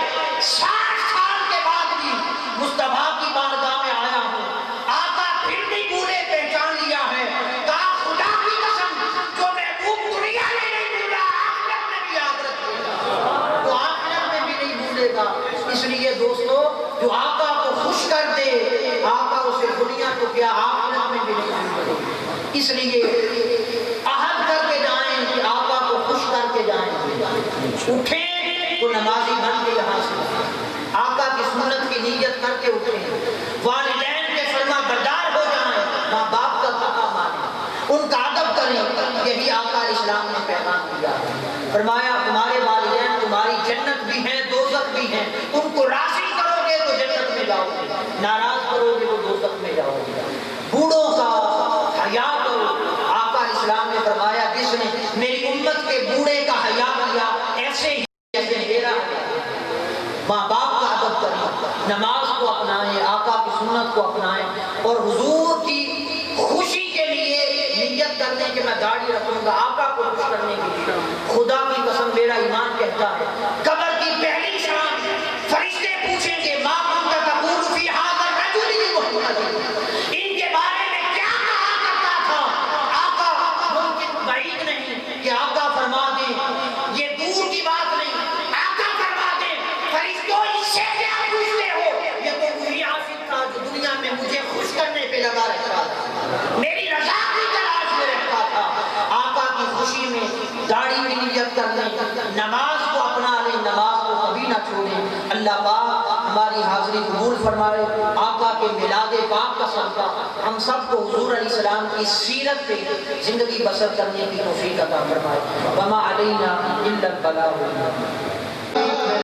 60 سال کے بعد بھی مصطفیٰ کی بارگاہ میں آیا ہوں آقا پھر بھی بھولے پہچان لیا ہے کہا خدا کی قسم جو محبوب دنیا میں نہیں بھولا آخرت میں بھی یاد رکھے گا تو آخرت میں بھی نہیں بھولے گا اس لیے دوستو جو آقا کو خوش کر دے آقا اسے دنیا کو کیا آخرت میں بھی نہیں بھولے گا اس لیے عہد کر کے جائیں کہ آقا کو خوش کر کے جائیں اٹھیں تو نمازی بن کے یہاں سے آقا کی سنت کی نیت کر کے اٹھیں والدین کے فرما بردار ہو جائیں ماں باپ کا کہا مانیں ان کا ادب کریں یہی آقا اسلام نے پیغام دیا فرمایا تمہارے والدین تمہاری جنت بھی ہیں دوزخ بھی ہیں ان کو راضی کرو گے تو جنت میں جاؤ گے ناراض کرو گے تو دوزخ میں جاؤ گے بوڑھوں کا حیا کرو آقا اسلام نے فرمایا جس نے میری امت کے بوڑھے کا حیا کیا ایسے ہی جیسے میرا ماں باپ کا ادب کریں نماز کو اپنائیں آقا کی سنت کو اپنائیں اور حضور کی خوشی کے لیے نیت کرنے کہ میں داڑھی رکھوں گا آقا کو خوش کرنے کے لیے خدا کی قسم میرا ایمان کہتا ہے قبر کی پہلی شام فرشتے پوچھیں گے ماں کنت تقول فی ھذا الرجل محمد ان کے بارے میں کیا کہا کرتا تھا آقا ممکن بعید نہیں کہ آقا فرما دیں یہ دور کی بات نہیں آقا فرما دیں فرشتوں اس سے کیا پوچھتے ہو یہ تو وہی عاشق تھا جو دنیا میں مجھے خوش کرنے پہ لگا رہتا تھا میری رضا کی تلاش میں رہتا تھا آقا کی خوشی میں داڑھی کی نیت کر لیں نماز کو اپنا لیں نماز کو کبھی نہ چھوڑیں اللہ پاک ہماری حاضری قبول فرمائے آقا کے میلاد پاک کا صدقہ ہم سب کو حضور علیہ السلام کی سیرت پہ زندگی بسر کرنے کی توفیق عطا فرمائے وما علینا الا البلاغ